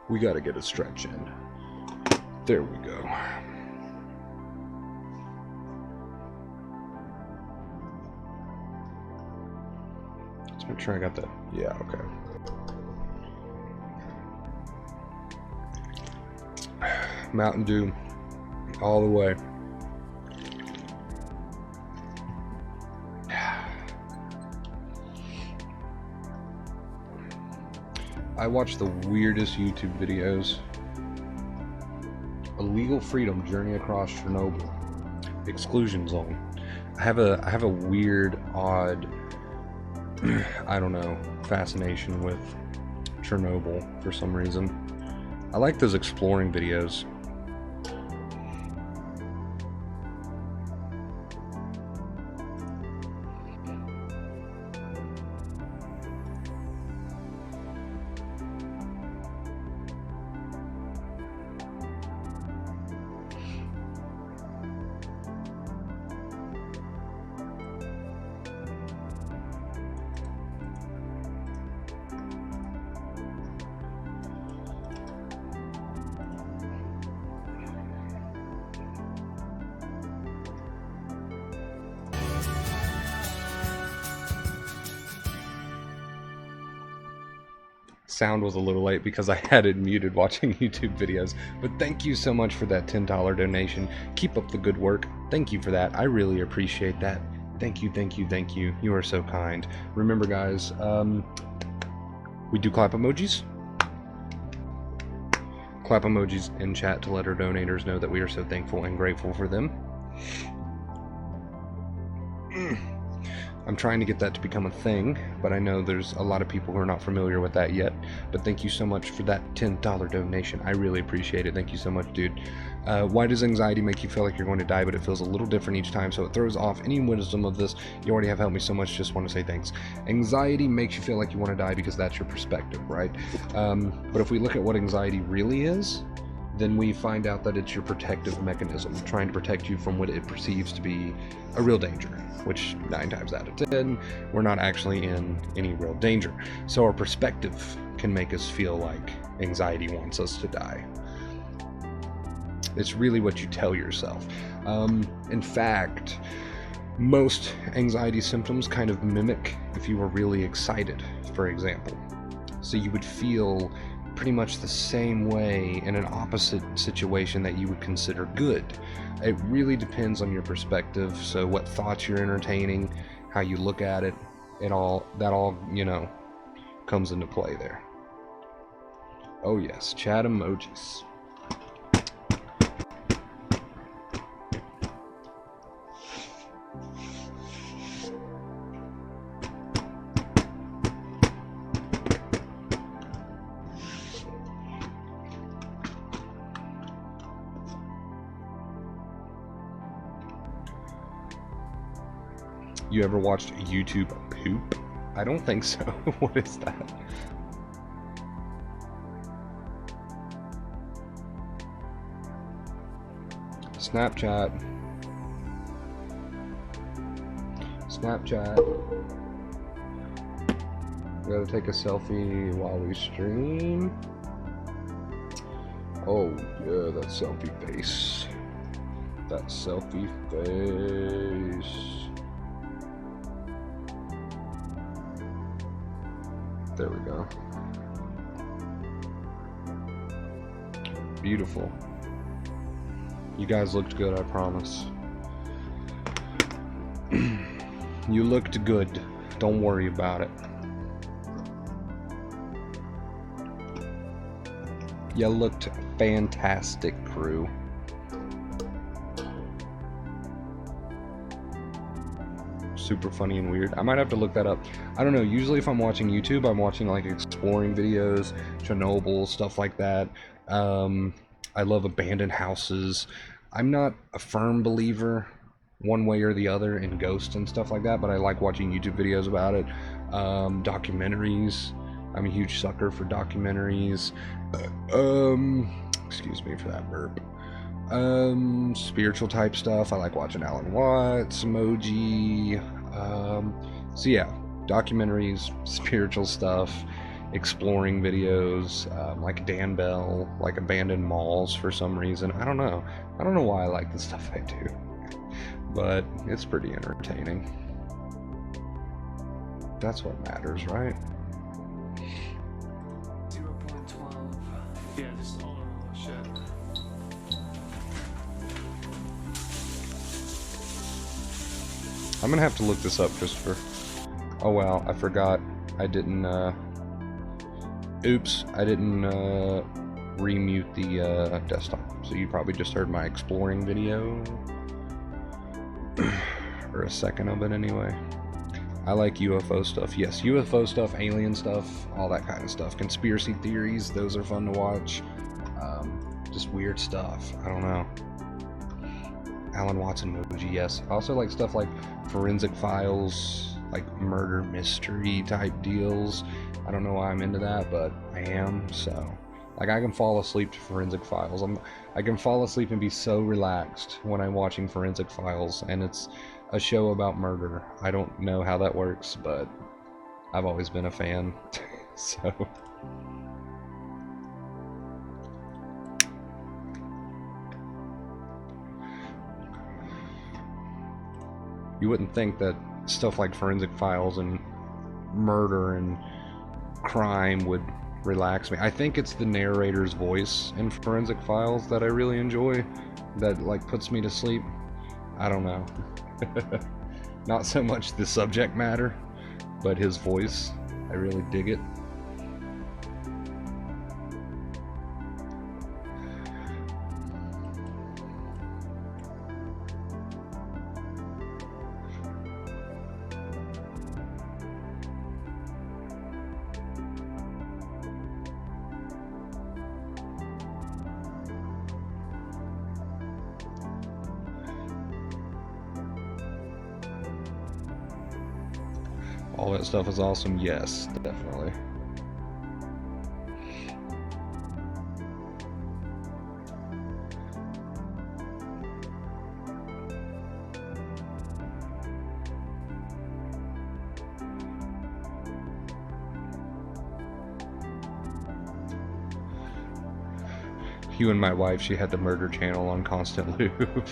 We gotta get a stretch in. There we go. Let's make sure I got that. Yeah, okay. Mountain Dew all the way. I watch the weirdest YouTube videos. Illegal Freedom: Journey Across Chernobyl. Exclusion Zone. I have a weird, odd, I don't know, fascination with Chernobyl for some reason. I like those exploring videos. Sound was a little late because I had it muted watching YouTube videos, but thank you so much for that $10 donation. Keep up the good work. Thank you for that. I really appreciate that. Thank you, thank you, thank you. You are so kind. Remember, guys, we do clap emojis. Clap emojis in chat to let our donators know that we are so thankful and grateful for them. I'm trying to get that to become a thing, but I know there's a lot of people who are not familiar with that yet. But thank you so much for that $10 donation. I really appreciate it. Thank you so much, dude. Why does anxiety make you feel like you're going to die, but it feels a little different each time, so it throws off any wisdom of this? You already have helped me so much, just want to say thanks. Anxiety makes you feel like you want to die because that's your perspective, right? But if we look at what anxiety really is, then we find out that it's your protective mechanism, trying to protect you from what it perceives to be a real danger, which 9 times out of 10, we're not actually in any real danger. So our perspective can make us feel like anxiety wants us to die. It's really what you tell yourself. In fact, most anxiety symptoms kind of mimic if you were really excited, for example. So you would feel pretty much the same way in an opposite situation that you would consider good. It really depends on your perspective, so what thoughts you're entertaining, how you look at it, that all, you know, comes into play there. Oh yes, chat emojis. You ever watched YouTube poop? I don't think so. What is that? Snapchat. We gotta take a selfie while we stream. Oh yeah, that selfie face. That selfie face. There we go. Beautiful. You guys looked good, I promise. You looked good. Don't worry about it. You looked fantastic, crew. Super funny and weird. I might have to look that up. I don't know. Usually if I'm watching YouTube, I'm watching like exploring videos, Chernobyl, stuff like that. I love abandoned houses. I'm not a firm believer one way or the other in ghosts and stuff like that, but I like watching YouTube videos about it. Documentaries. I'm a huge sucker for documentaries. Excuse me for that burp. Spiritual type stuff. I like watching Alan Watts, Emoji. So yeah, documentaries, spiritual stuff, exploring videos, like Dan Bell, like abandoned malls for some reason. I don't know why I like the stuff I do, but it's pretty entertaining. That's what matters, right? 0.12. Yeah, just hold on. Shit. I'm gonna have to look this up, Christopher. Oh wow, I forgot. I didn't, oops, I didn't, remute the, desktop. So you probably just heard my exploring video. Or a second of it anyway. I like UFO stuff. Yes, UFO stuff, alien stuff, all that kind of stuff. Conspiracy theories, those are fun to watch. Just weird stuff. I don't know. Alan Watson Emoji, yes. I also like stuff like Forensic Files, like murder mystery type deals. I don't know why I'm into that, but I am. So, like, I can fall asleep to Forensic Files. I can fall asleep and be so relaxed when I'm watching Forensic Files, and it's a show about murder. I don't know how that works, but I've always been a fan. So. You wouldn't think that stuff like Forensic Files and murder and crime would relax me. I think it's the narrator's voice in Forensic Files that I really enjoy, that like puts me to sleep. I don't know. Not so much the subject matter, but his voice. I really dig it. All that stuff is awesome. Yes, definitely. You and my wife, she had the murder channel on constant loop.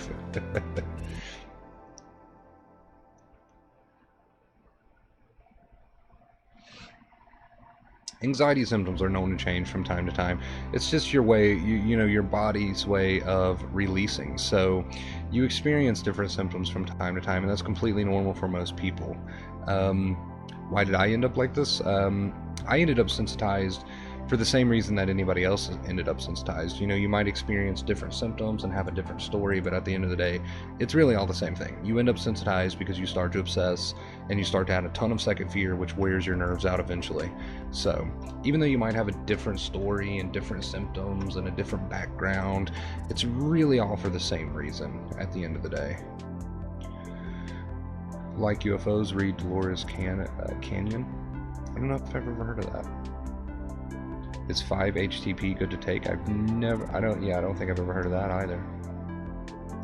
Anxiety symptoms are known to change from time to time. It's just your way, you know, your body's way of releasing. So you experience different symptoms from time to time, and that's completely normal for most people. Why did I end up like this? I ended up sensitized for the same reason that anybody else ended up sensitized. You know, you might experience different symptoms and have a different story, but at the end of the day, it's really all the same thing. You end up sensitized because you start to obsess and you start to add a ton of second fear, which wears your nerves out eventually. So even though you might have a different story and different symptoms and a different background, it's really all for the same reason at the end of the day. Like UFOs, read Dolores Canyon. I don't know if I've ever heard of that. Is 5-HTP good to take? I don't think I've ever heard of that either.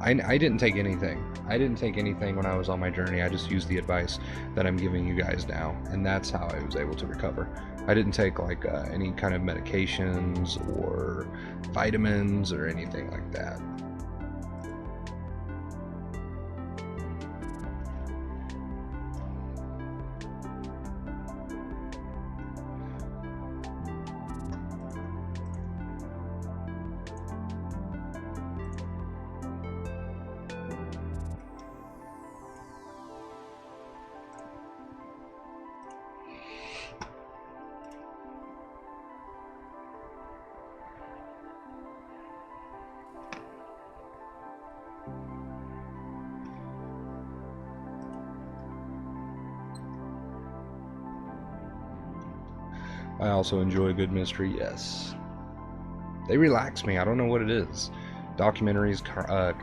I didn't take anything. I didn't take anything when I was on my journey. I just used the advice that I'm giving you guys now, and that's how I was able to recover. I didn't take like any kind of medications or vitamins or anything like that. I also enjoy a good mystery, yes. They relax me, I don't know what it is. Documentaries,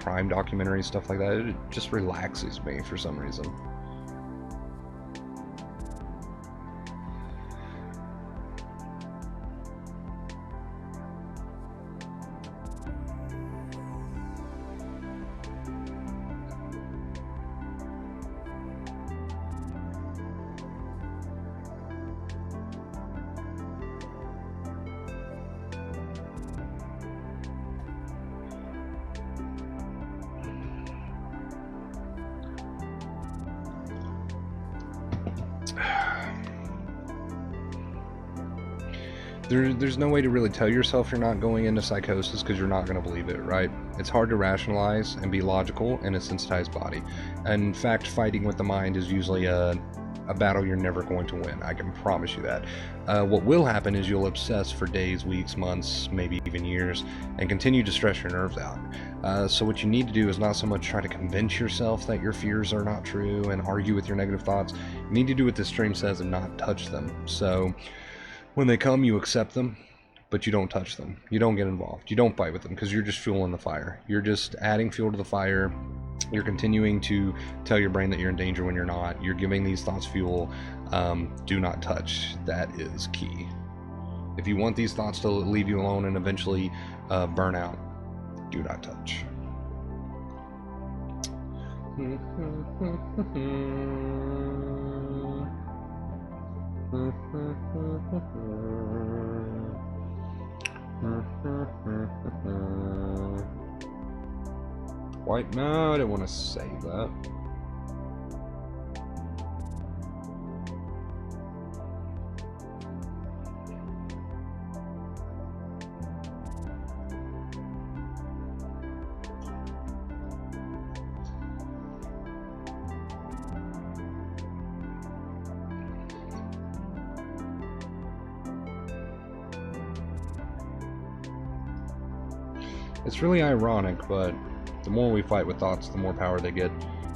crime documentaries, stuff like that, it just relaxes me for some reason. There's no way to really tell yourself you're not going into psychosis because you're not going to believe it, right? It's hard to rationalize and be logical in a sensitized body. And in fact, fighting with the mind is usually a battle you're never going to win. I can promise you that. What will happen is you'll obsess for days, weeks, months, maybe even years, and continue to stress your nerves out. So what you need to do is not so much try to convince yourself that your fears are not true and argue with your negative thoughts. You need to do what this stream says and not touch them. So when they come, you accept them, but you don't touch them. You don't get involved. You don't fight with them because you're just fueling the fire. You're just adding fuel to the fire. You're continuing to tell your brain that you're in danger when you're not. You're giving these thoughts fuel. Do not touch. That is key. If you want these thoughts to leave you alone and eventually burn out, do not touch. White? No, I didn't want to save that. It's really ironic, but the more we fight with thoughts, the more power they get.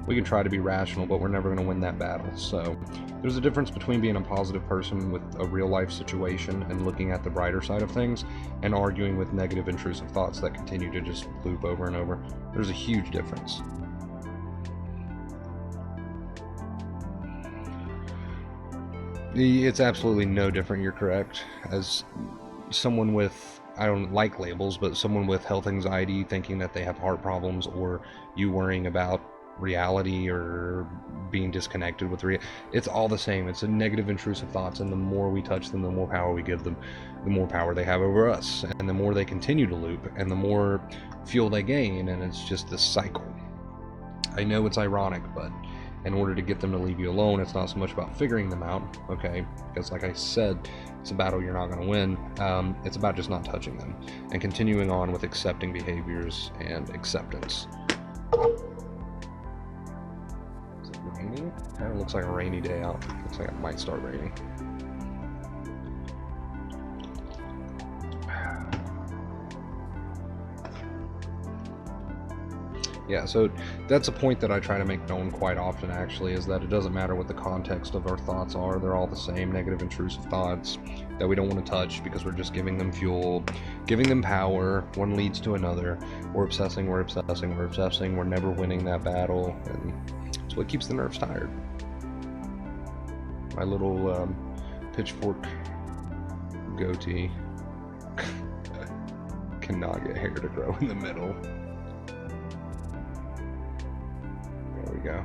We can try to be rational, but we're never going to win that battle. So there's a difference between being a positive person with a real life situation and looking at the brighter side of things and arguing with negative intrusive thoughts that continue to just loop over and over. There's a huge difference. It's absolutely no different. You're correct. As someone with, I don't like labels, but someone with health anxiety thinking that they have heart problems, or you worrying about reality or being disconnected with it's all the same. It's a negative intrusive thoughts, and the more we touch them, the more power we give them, the more power they have over us, and the more they continue to loop, and the more fuel they gain, and it's just this cycle. I know it's ironic, but in order to get them to leave you alone, it's not so much about figuring them out, okay? Because like I said, it's a battle you're not going to win. It's about just not touching them and continuing on with accepting behaviors and acceptance. Is it raining? Kind of looks like a rainy day out. Looks like it might start raining. Yeah, so that's a point that I try to make known quite often, actually, is that it doesn't matter what the context of our thoughts are. They're all the same negative intrusive thoughts that we don't want to touch because we're just giving them fuel, giving them power. One leads to another. We're obsessing, we're obsessing, we're obsessing. We're never winning that battle, and it's what keeps the nerves tired. My little pitchfork goatee cannot get hair to grow in the middle. There we go.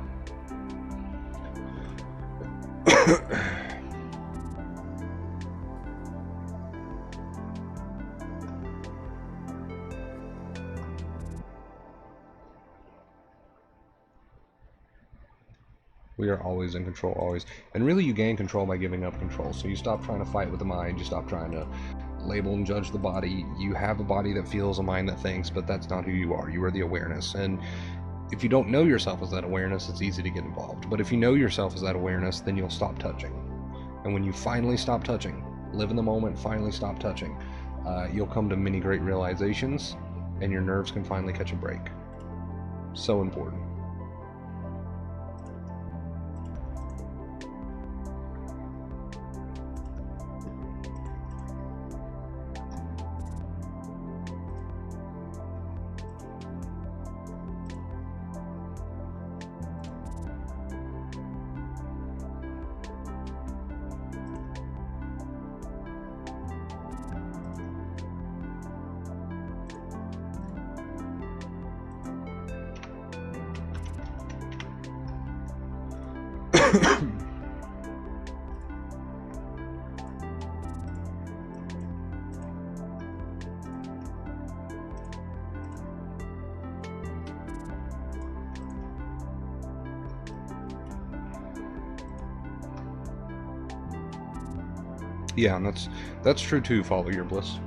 We are always in control, always. And really you gain control by giving up control. So you stop trying to fight with the mind, you stop trying to label and judge the body. You have a body that feels, a mind that thinks, but that's not who you are. You are the awareness. And if you don't know yourself as that awareness, it's easy to get involved. But if you know yourself as that awareness, then you'll stop touching. And when you finally stop touching, live in the moment, finally stop touching, you'll come to many great realizations, and your nerves can finally catch a break. So important. Yeah, and that's true too. Follow your bliss.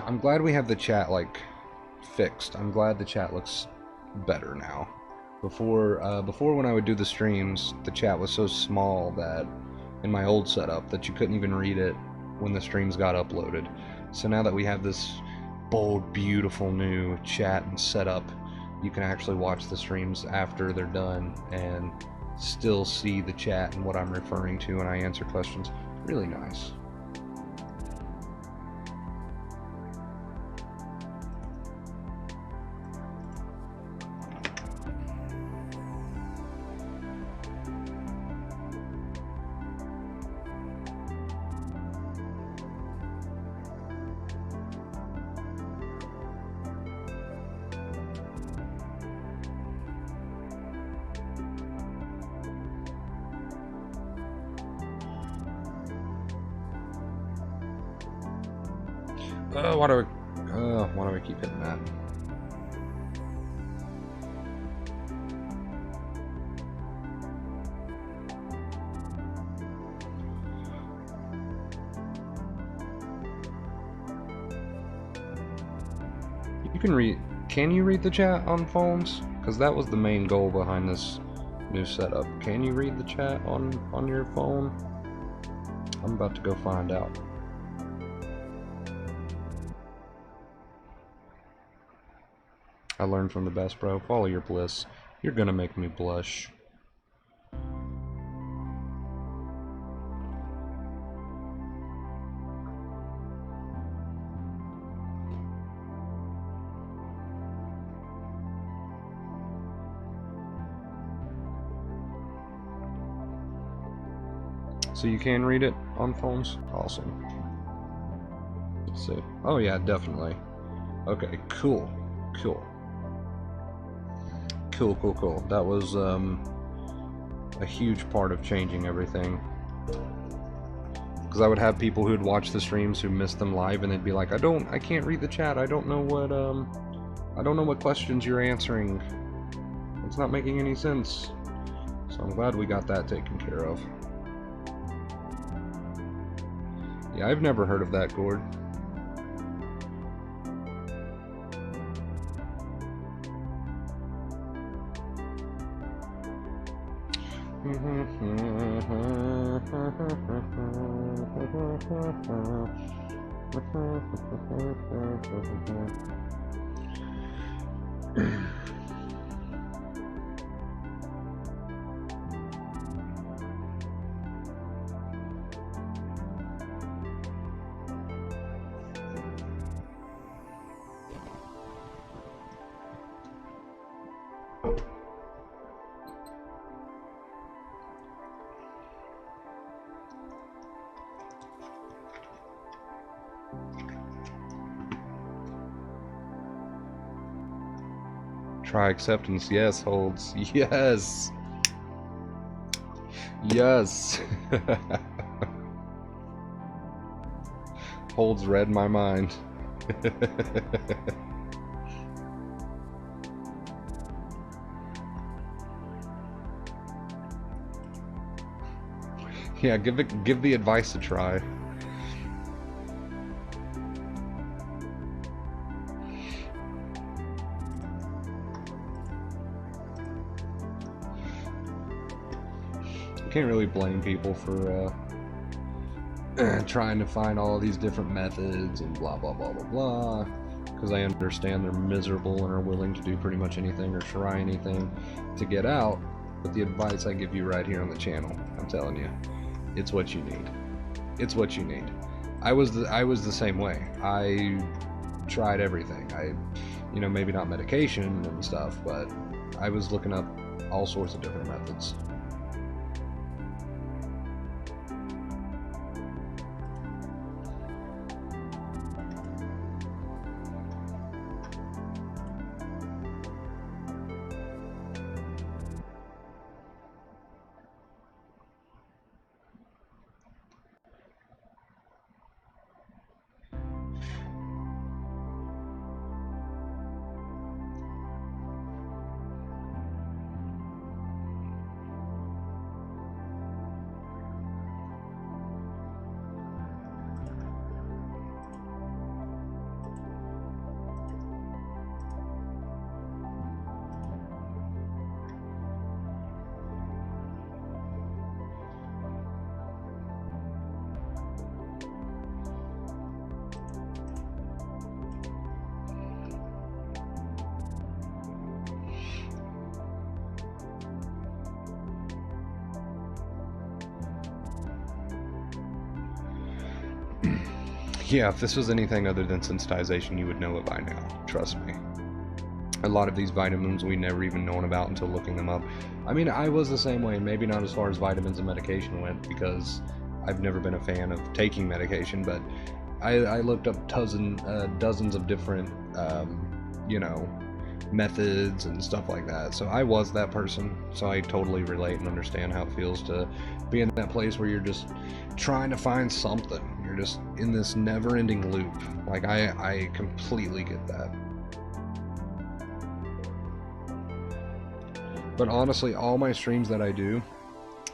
I'm glad we have the chat like fixed. I'm glad the chat looks better now. Before when I would do the streams, the chat was so small that in my old setup that you couldn't even read it when the streams got uploaded. So now that we have this bold, beautiful new chat and setup, you can actually watch the streams after they're done and still see the chat and what I'm referring to, and I answer questions. Really nice. Why do I keep hitting that? You can read. Can you read the chat on phones? Because that was the main goal behind this new setup. Can you read the chat on your phone? I'm about to go find out. I learned from the best, bro. Follow your bliss. You're gonna make me blush. So you can read it on phones? Awesome. Let's see. Oh yeah, definitely. Okay, cool. Cool. Cool, cool, cool. That was a huge part of changing everything. Because I would have people who'd watch the streams who missed them live, and they'd be like, I can't read the chat. I don't know what questions you're answering. It's not making any sense. So I'm glad we got that taken care of. Yeah, I've never heard of that, Gord. Try acceptance. Yes, holds. Yes. Yes. Holds read my mind. Yeah, give the advice a try. Can't really blame people for trying to find all these different methods and blah blah blah blah blah, because I understand they're miserable and are willing to do pretty much anything or try anything to get out. But the advice I give you right here on the channel, I'm telling you, it's what you need. It's what you need. I was the same way. I tried everything. You know, maybe not medication and stuff, but I was looking up all sorts of different methods. Yeah, if this was anything other than sensitization, you would know it by now. Trust me. A lot of these vitamins we never even known about until looking them up. I mean, I was the same way, maybe not as far as vitamins and medication went, because I've never been a fan of taking medication, but I looked up dozens of different, you know, methods and stuff like that. So I was that person, so I totally relate and understand how it feels to be in that place where you're just trying to find something. You're just in this never-ending loop. Like, I completely get that. But honestly, all my streams that I do,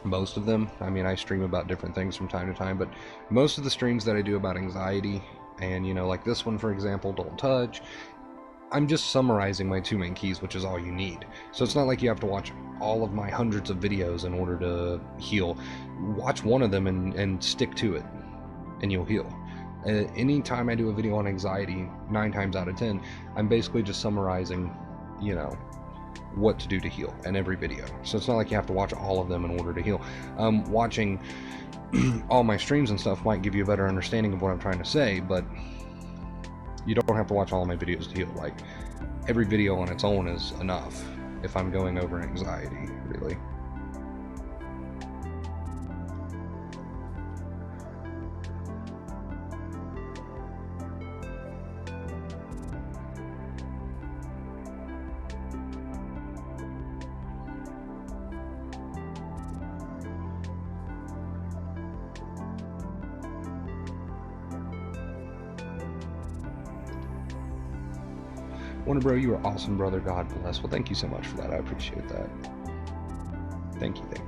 most of them, I mean, I stream about different things from time to time, but most of the streams that I do about anxiety, and, you know, like this one, for example, Don't Touch, I'm just summarizing my 2 main keys, which is all you need. So it's not like you have to watch all of my hundreds of videos in order to heal. Watch one of them and stick to it, and you'll heal. Anytime I do a video on anxiety, 9 times out of 10, I'm basically just summarizing, you know, what to do to heal in every video. So it's not like you have to watch all of them in order to heal. Watching all my streams and stuff might give you a better understanding of what I'm trying to say, but you don't have to watch all of my videos to heal. Like, every video on its own is enough if I'm going over anxiety, really. Wonder Bro, you are awesome, brother. God bless. Well, thank you so much for that. I appreciate that. Thank you, thank you.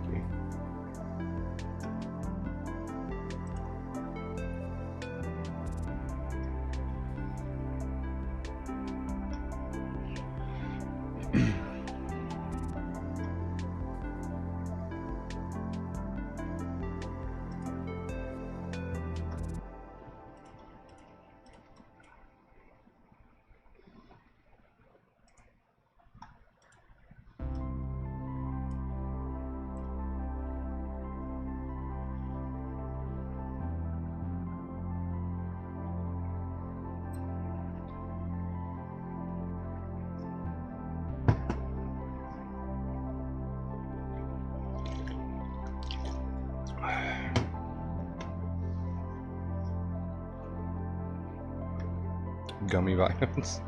Gummy vitamins.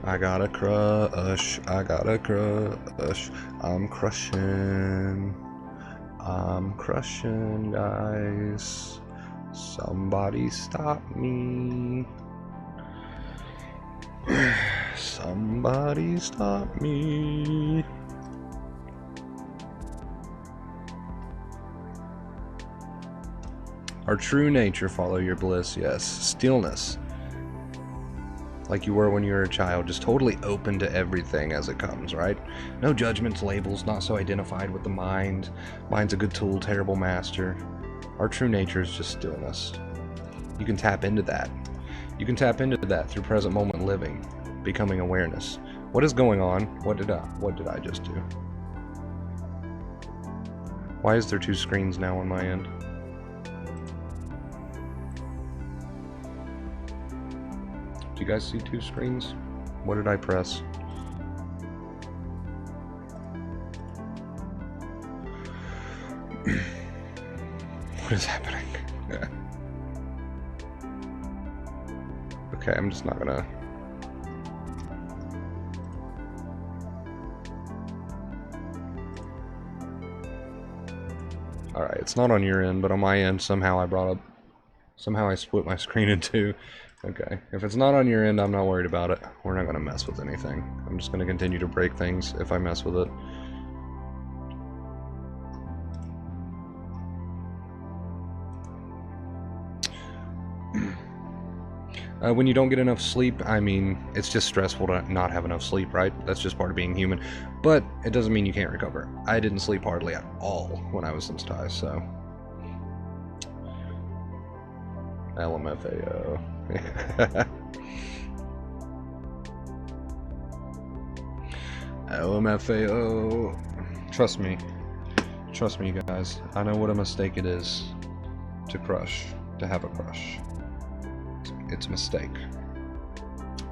I got a crush, I got a crush, I'm crushing, guys. Somebody stop me. Somebody stop me. Our true nature, follow your bliss, yes. Stillness. Like you were when you were a child, just totally open to everything as it comes, right? No judgments, labels, not so identified with the mind. Mind's a good tool, terrible master. Our true nature is just stillness. You can tap into that. You can tap into that through present moment living, becoming awareness. What is going on? What did I just do? Why is there two screens now on my end? Do you guys see two screens? What did I press? What is happening? Okay, I'm just not gonna... Alright, it's not on your end, but on my end, somehow I split my screen in two. Okay, if it's not on your end, I'm not worried about it. We're not gonna mess with anything. I'm just gonna continue to break things if I mess with it. When you don't get enough sleep, I mean, it's just stressful to not have enough sleep, right? That's just part of being human. But it doesn't mean you can't recover. I didn't sleep hardly at all when I was sensitized, so... LMFAO. LMFAO. Trust me, you guys. I know what a mistake it is to have a crush. It's a mistake.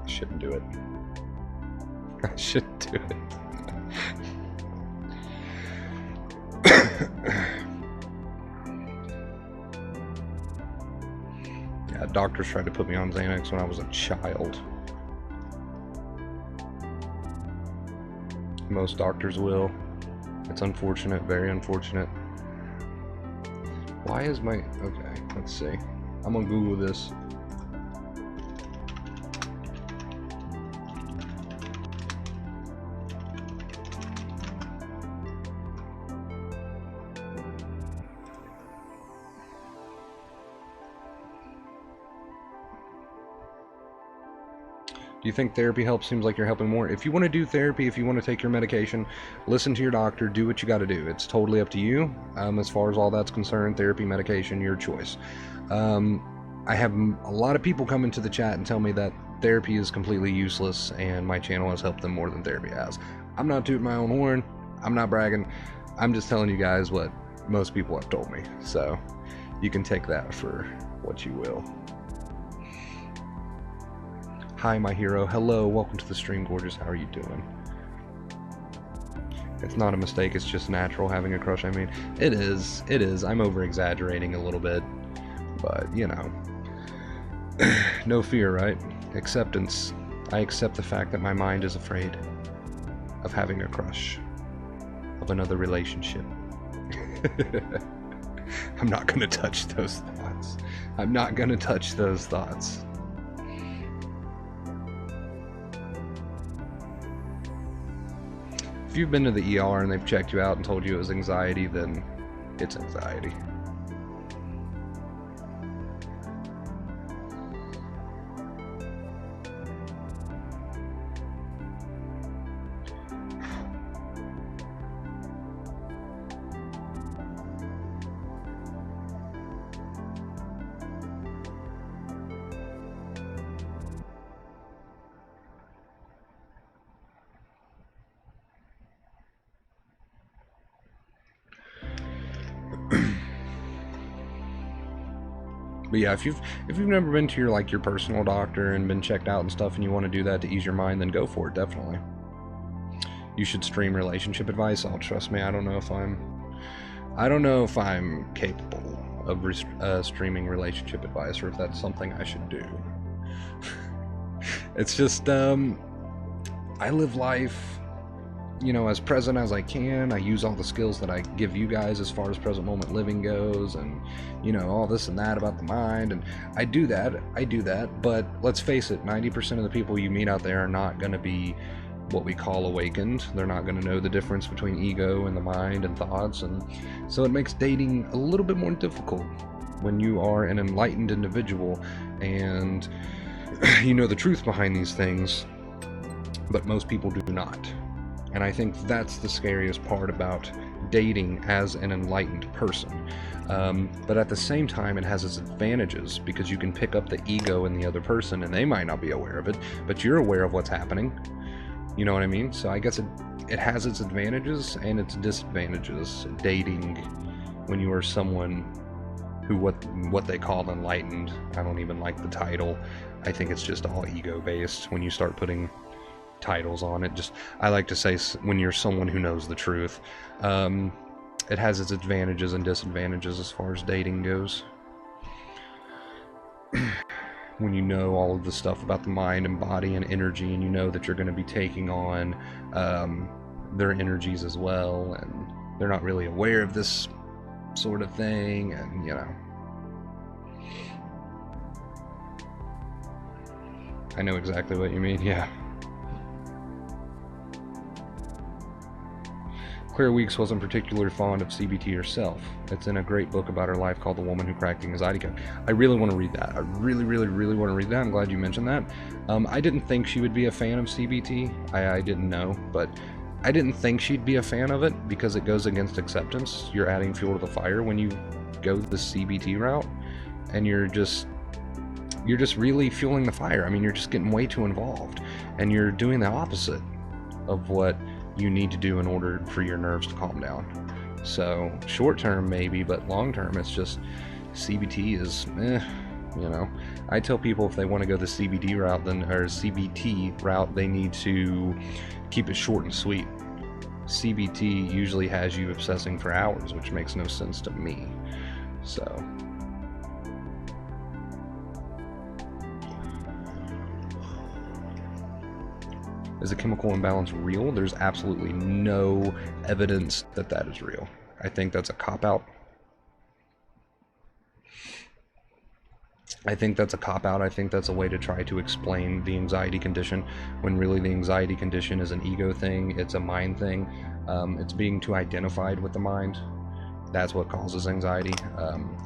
I shouldn't do it. I shouldn't do it. Yeah, doctors tried to put me on Xanax when I was a child. Most doctors will. It's unfortunate, very unfortunate. Why is my... Okay, let's see. I'm gonna Google this. Do you think therapy helps? Seems like you're helping more. If you want to do therapy, if you want to take your medication, listen to your doctor, do what you got to do. It's totally up to you. As far as all that's concerned, therapy, medication, your choice. I have a lot of people come into the chat and tell me that therapy is completely useless and my channel has helped them more than therapy has. I'm not tooting my own horn. I'm not bragging. I'm just telling you guys what most people have told me. So you can take that for what you will. Hi, my hero. Hello, welcome to the stream, gorgeous. How are you doing? It's not a mistake, it's just natural having a crush. I mean, it is. It is. I'm over-exaggerating a little bit, but, you know. No fear, right? Acceptance. I accept the fact that my mind is afraid of having a crush, of another relationship. I'm not gonna touch those thoughts. I'm not gonna touch those thoughts. If you've been to the ER and they've checked you out and told you it was anxiety, then it's anxiety. But yeah, if you've never been to your personal doctor and been checked out and stuff, and you want to do that to ease your mind, then go for it. Definitely. You should stream relationship advice. Oh, trust me, I don't know if I'm capable of streaming relationship advice, or if that's something I should do. It's just I live life, you know, as present as I can. I use all the skills that I give you guys as far as present moment living goes, and, you know, all this and that about the mind, and I do that, but let's face it, 90% of the people you meet out there are not going to be what we call awakened. They're not going to know the difference between ego and the mind and thoughts, and so it makes dating a little bit more difficult when you are an enlightened individual and you know the truth behind these things, but most people do not. And I think that's the scariest part about dating as an enlightened person. But at the same time, it has its advantages, because you can pick up the ego in the other person, and they might not be aware of it, but you're aware of what's happening. You know what I mean? So I guess it has its advantages and its disadvantages, dating when you are someone who what they call enlightened. I don't even like the title. I think it's just all ego-based when you start putting titles on it. Just, I like to say, when you're someone who knows the truth. It has its advantages and disadvantages as far as dating goes. When you know all of the stuff about the mind and body and energy, and you know that you're going to be taking on their energies as well, and they're not really aware of this sort of thing, and, you know. I know exactly what you mean, yeah. Claire Weeks wasn't particularly fond of CBT herself. It's in a great book about her life called The Woman Who Cracked the Anxiety Code. I really want to read that. I really want to read that. I'm glad you mentioned that. I didn't think she would be a fan of CBT. I didn't know, but I didn't think she'd be a fan of it because it goes against acceptance. You're adding fuel to the fire when you go the CBT route, and you're just really fueling the fire. I mean, you're just getting way too involved, and you're doing the opposite of what you need to do in order for your nerves to calm down. So short term maybe, but long term it's just CBT is you know. I tell people if they want to go the CBT route, they need to keep it short and sweet. CBT usually has you obsessing for hours, which makes no sense to me. So is a chemical imbalance real? There's absolutely no evidence that that is real. I think that's a cop-out. I think that's a way to try to explain the anxiety condition, when really the anxiety condition is an ego thing, it's a mind thing. It's being too identified with the mind. That's what causes anxiety.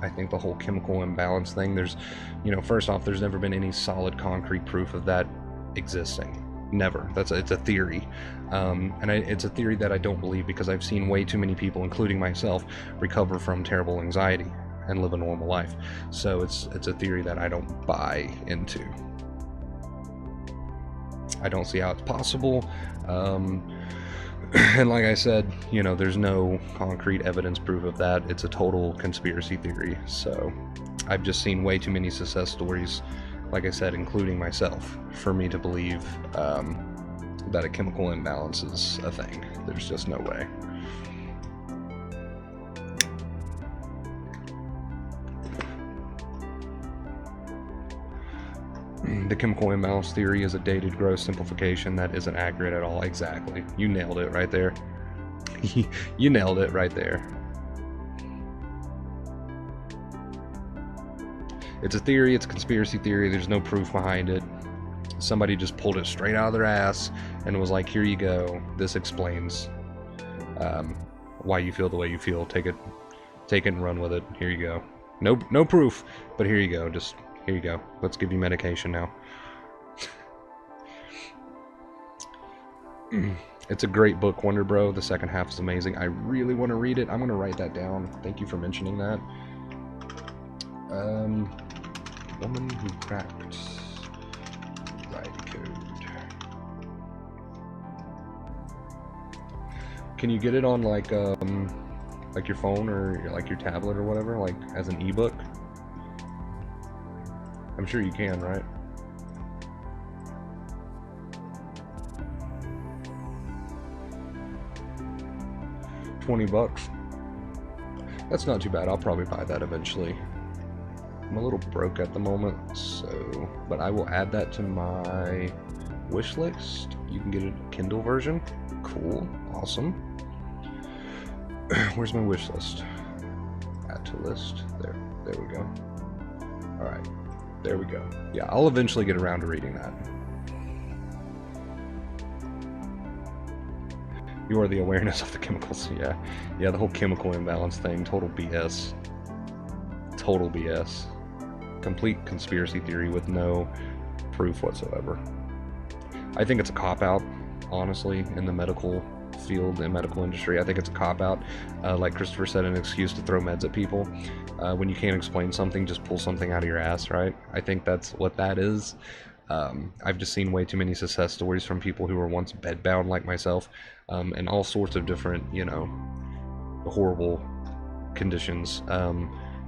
I think the whole chemical imbalance thing, there's, you know, first off, there's never been any solid concrete proof of that existing. Never. It's a theory, and it's a theory that I don't believe because I've seen way too many people, including myself, recover from terrible anxiety and live a normal life. So it's a theory that I don't buy into. I don't see how it's possible. And like I said, you know, there's no concrete evidence proof of that. It's a total conspiracy theory. So I've just seen way too many success stories, like I said, including myself, for me to believe that a chemical imbalance is a thing. There's just no way. The chemical imbalance theory is a dated, gross simplification that isn't accurate at all. Exactly. You nailed it right there. You nailed it right there. It's a theory, it's a conspiracy theory, there's no proof behind it. Somebody just pulled it straight out of their ass and was like, here you go, this explains why you feel the way you feel. Take it and run with it. Here you go. No proof, but here you go. Just here you go. Let's give you medication now. It's a great book, Wonder Bro. The second half is amazing. I really want to read it. I'm going to write that down. Thank you for mentioning that. Woman who cracked writing code. Can you get it on like your phone or like your tablet or whatever, like as an ebook? I'm sure you can, right? $20. That's not too bad. I'll probably buy that eventually. I'm a little broke at the moment, so, but I will add that to my wish list. You can get a Kindle version. Cool. Awesome. Where's my wish list? Add to list. There we go. Alright. There we go. Yeah, I'll eventually get around to reading that. You are the awareness of the chemicals. Yeah, the whole chemical imbalance thing. Total BS. Total BS. Complete conspiracy theory with no proof whatsoever. I think it's a cop-out, honestly, in the medical field and medical industry. I think it's a cop-out. Like Christopher said, an excuse to throw meds at people. When you can't explain something, just pull something out of your ass, right? I think that's what that is. I've just seen way too many success stories from people who were once bedbound like myself, and all sorts of different, you know, horrible conditions,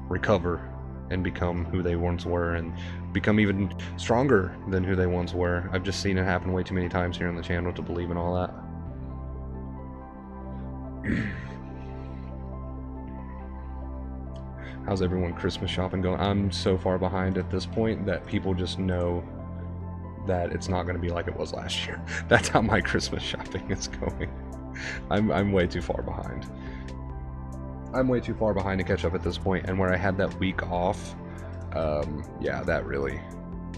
recover and become who they once were and become even stronger than who they once were. I've just seen it happen way too many times here on the channel to believe in all that. How's everyone Christmas shopping going? I'm so far behind at this point that people just know that it's not going to be like it was last year. That's how my Christmas shopping is going. I'm way too far behind. I'm way too far behind to catch up at this point, and where I had that week off, yeah, that really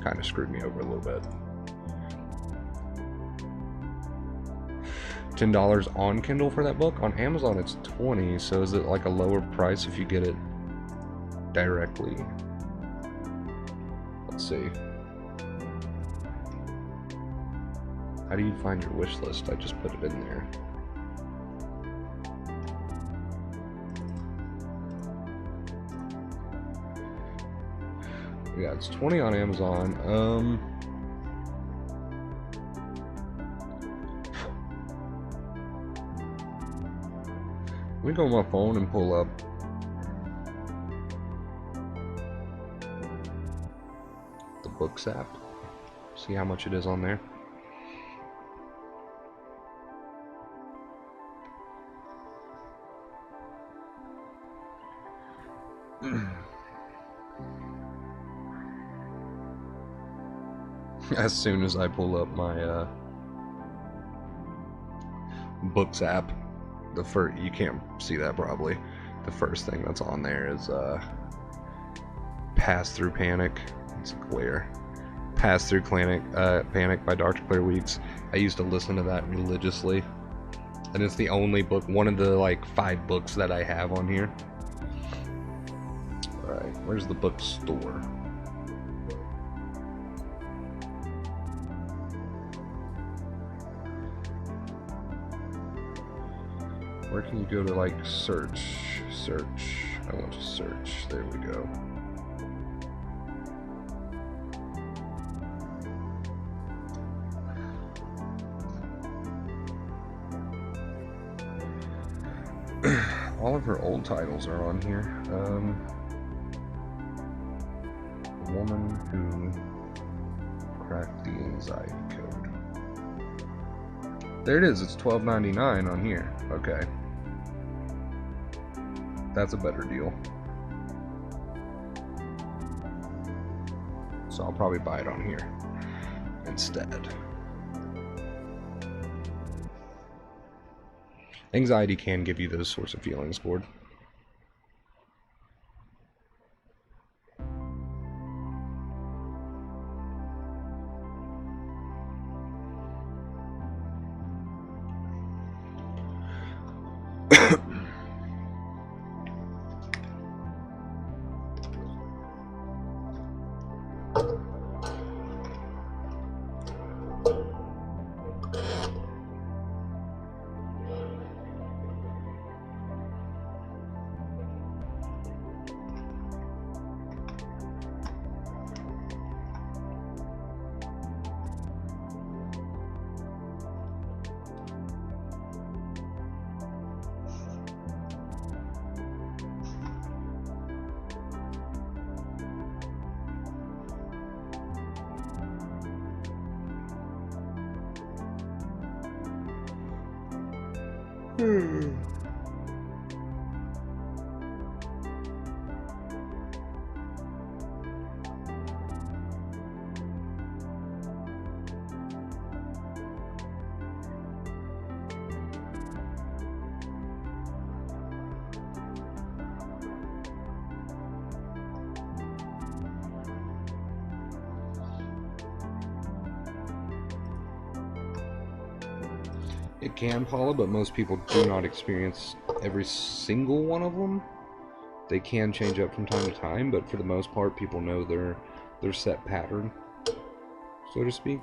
kind of screwed me over a little bit. $10 on Kindle for that book. On Amazon it's $20, so is it like a lower price if you get it directly? Let's see. How do you find your wish list? I just put it in there. Yeah, it's $20 on Amazon. Let me go on my phone and pull up the Books app. See how much it is on there. As soon as I pull up my Books app, you can't see that probably. The first thing that's on there is Pass Through Panic. It's clear. Pass Through Panic by Dr. Claire Weeks. I used to listen to that religiously, and it's the only book, one of the like 5 books that I have on here. Alright, where's the bookstore? Where can you go to, like, search? I want to search. There we go. All of her old titles are on here. The woman who cracked the anxiety code. There it is. It's $12.99 on here. Okay. That's a better deal. So I'll probably buy it on here instead. Anxiety can give you those sorts of feelings, Board. It can, Paula, but most people do not experience every single one of them. They can change up from time to time, but for the most part, people know their set pattern, so to speak.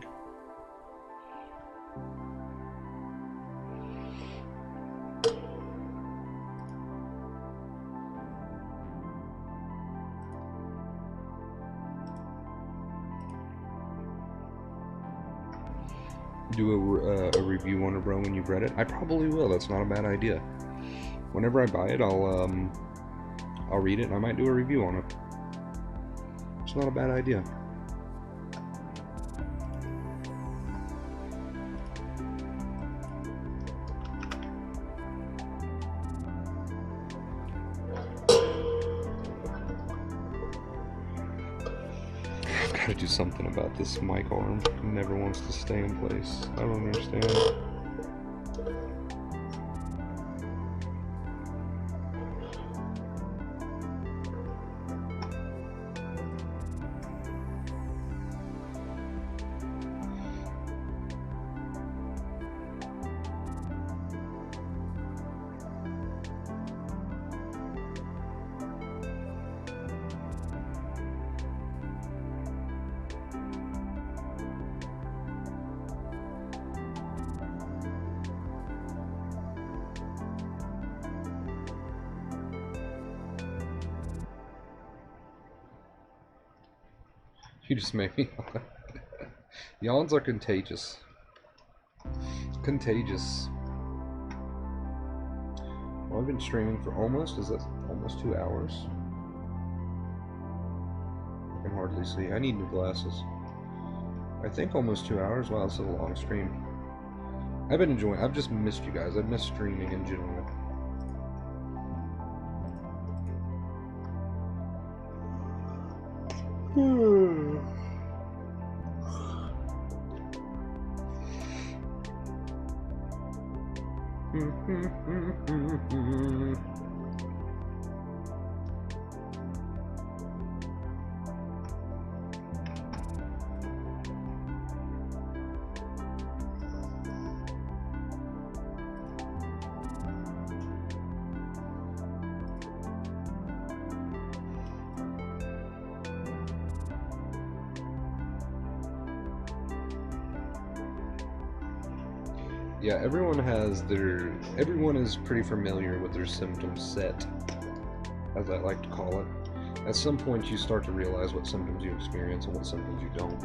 Do a review on it, bro, when you've read it. I probably will. That's not a bad idea. Whenever I buy it, I'll read it and I might do a review on it. It's not a bad idea. Gotta do something about this mic arm. It never wants to stay in place. I don't understand. You just made me yawn. Yawns are contagious. Contagious. Well, I've been streaming for almost 2 hours? I can hardly see. I need new glasses. I think almost 2 hours. Wow, this is a long stream. I've been enjoying. I've just missed you guys. I've missed streaming in general. Yeah, everyone is pretty familiar with their symptom set, as I like to call it. At some point you start to realize what symptoms you experience and what symptoms you don't.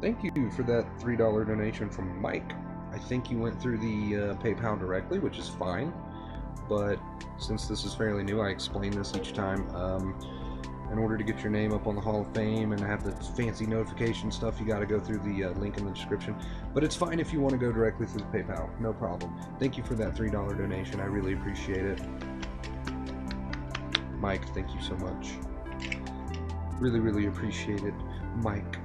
Thank you for that $3 donation from Mike. I think you went through the PayPal directly, which is fine. But since this is fairly new, I explain this each time. In order to get your name up on the Hall of Fame and have the fancy notification stuff, you got to go through the link in the description. But it's fine if you want to go directly through the PayPal. No problem. Thank you for that $3 donation. I really appreciate it. Mike, thank you so much. Really, really appreciate it. Mike.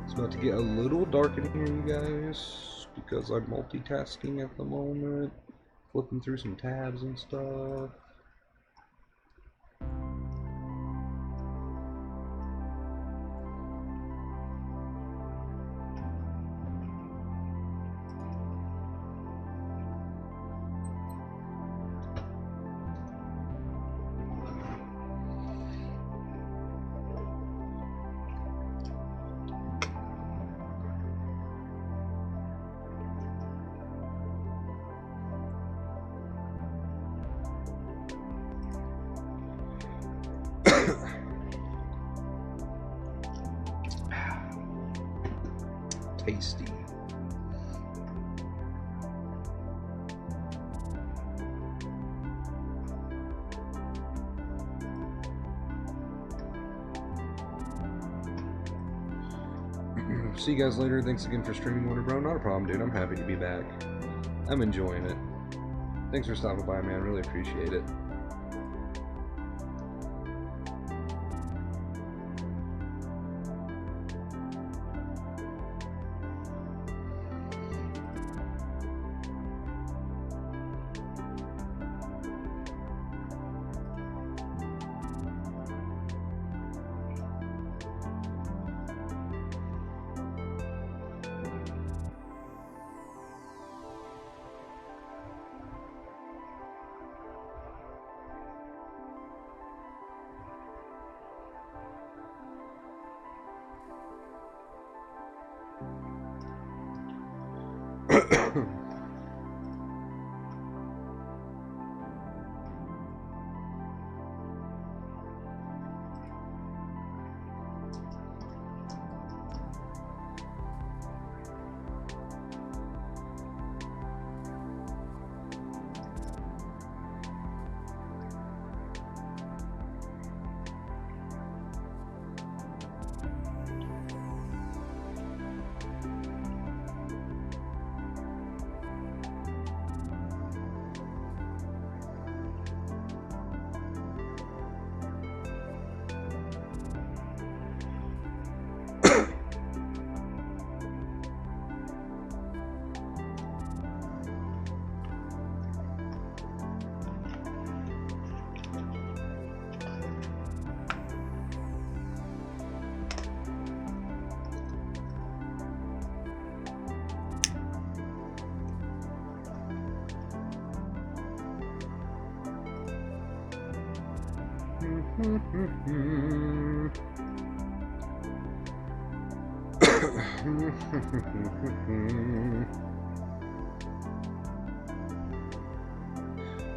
It's about to get a little dark in here, you guys, because I'm multitasking at the moment, flipping through some tabs and stuff. Tasty. See you guys later. Thanks again for streaming, Wonder Bro. Not a problem, dude. I'm happy to be back. I'm enjoying it. Thanks for stopping by, man. Really appreciate it.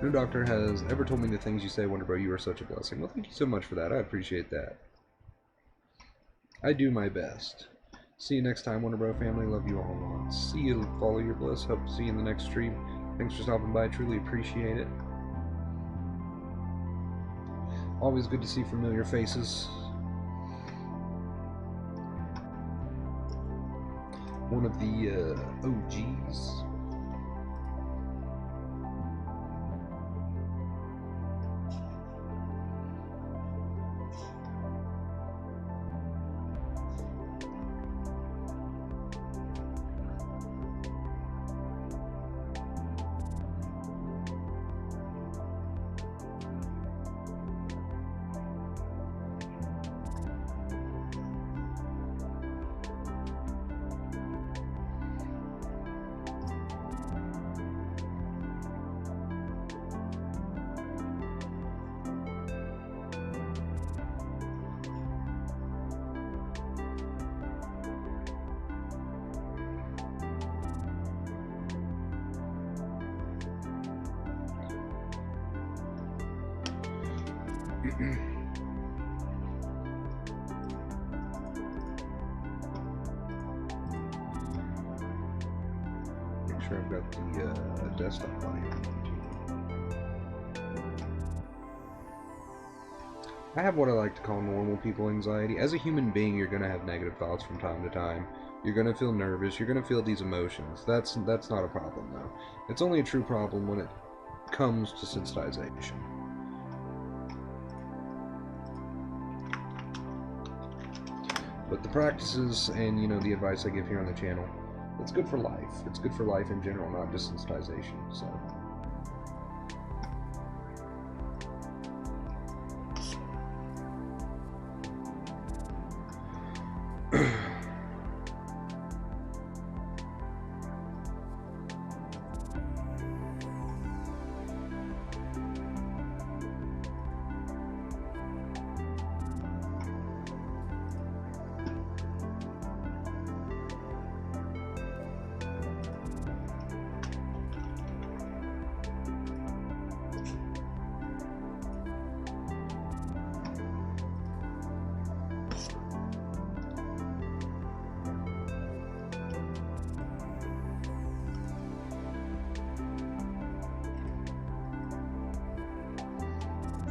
No doctor has ever told me the things you say, Wonder Bro. You are such a blessing. Well, thank you so much for that. I appreciate that. I do my best. See you next time, Wonder Bro family. Love you all a lot. See you. Follow your bliss. Hope to see you in the next stream. Thanks for stopping by. Truly appreciate it. Always good to see familiar faces. One of the OGs. Make sure I've got the desktop volume. I have what I like to call normal people anxiety. As a human being, you're going to have negative thoughts from time to time. You're going to feel nervous. You're going to feel these emotions. That's not a problem, though. It's only a true problem when it comes to sensitization. But the practices and, you know, the advice I give here on the channel, it's good for life. It's good for life in general, not just sensitization. So.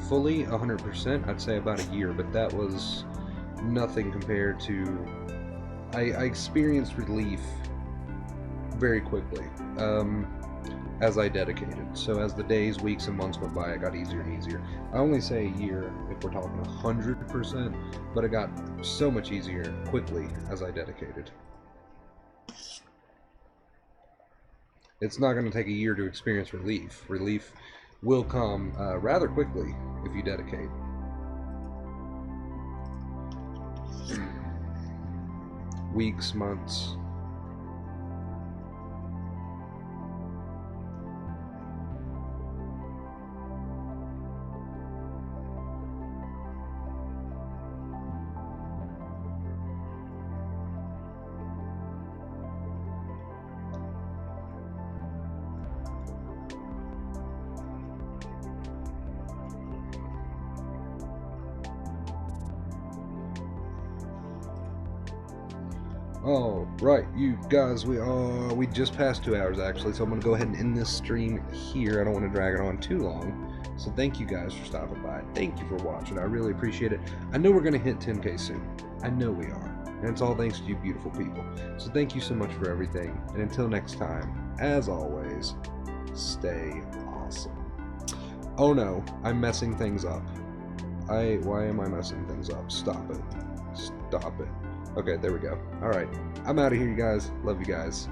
Fully 100%, I'd say about a year, but that was nothing compared to... I experienced relief very quickly as I dedicated. So as the days, weeks, and months went by, it got easier and easier. I only say a year if we're talking 100%, but it got so much easier quickly as I dedicated. It's not going to take a year to experience relief. Relief will come rather quickly if you dedicate. Weeks, months. Oh, right, you guys, we just passed 2 hours actually, so I'm gonna go ahead and end this stream here. I don't want to drag it on too long. So thank you guys for stopping by. Thank you for watching. I really appreciate it. I know we're gonna hit 10K soon. I know we are. And it's all thanks to you beautiful people. So thank you so much for everything. And until next time, as always, stay awesome. Oh no, I'm messing things up. Why am I messing things up? Stop it. Stop it. Okay, there we go. Alright. I'm out of here, you guys. Love you guys.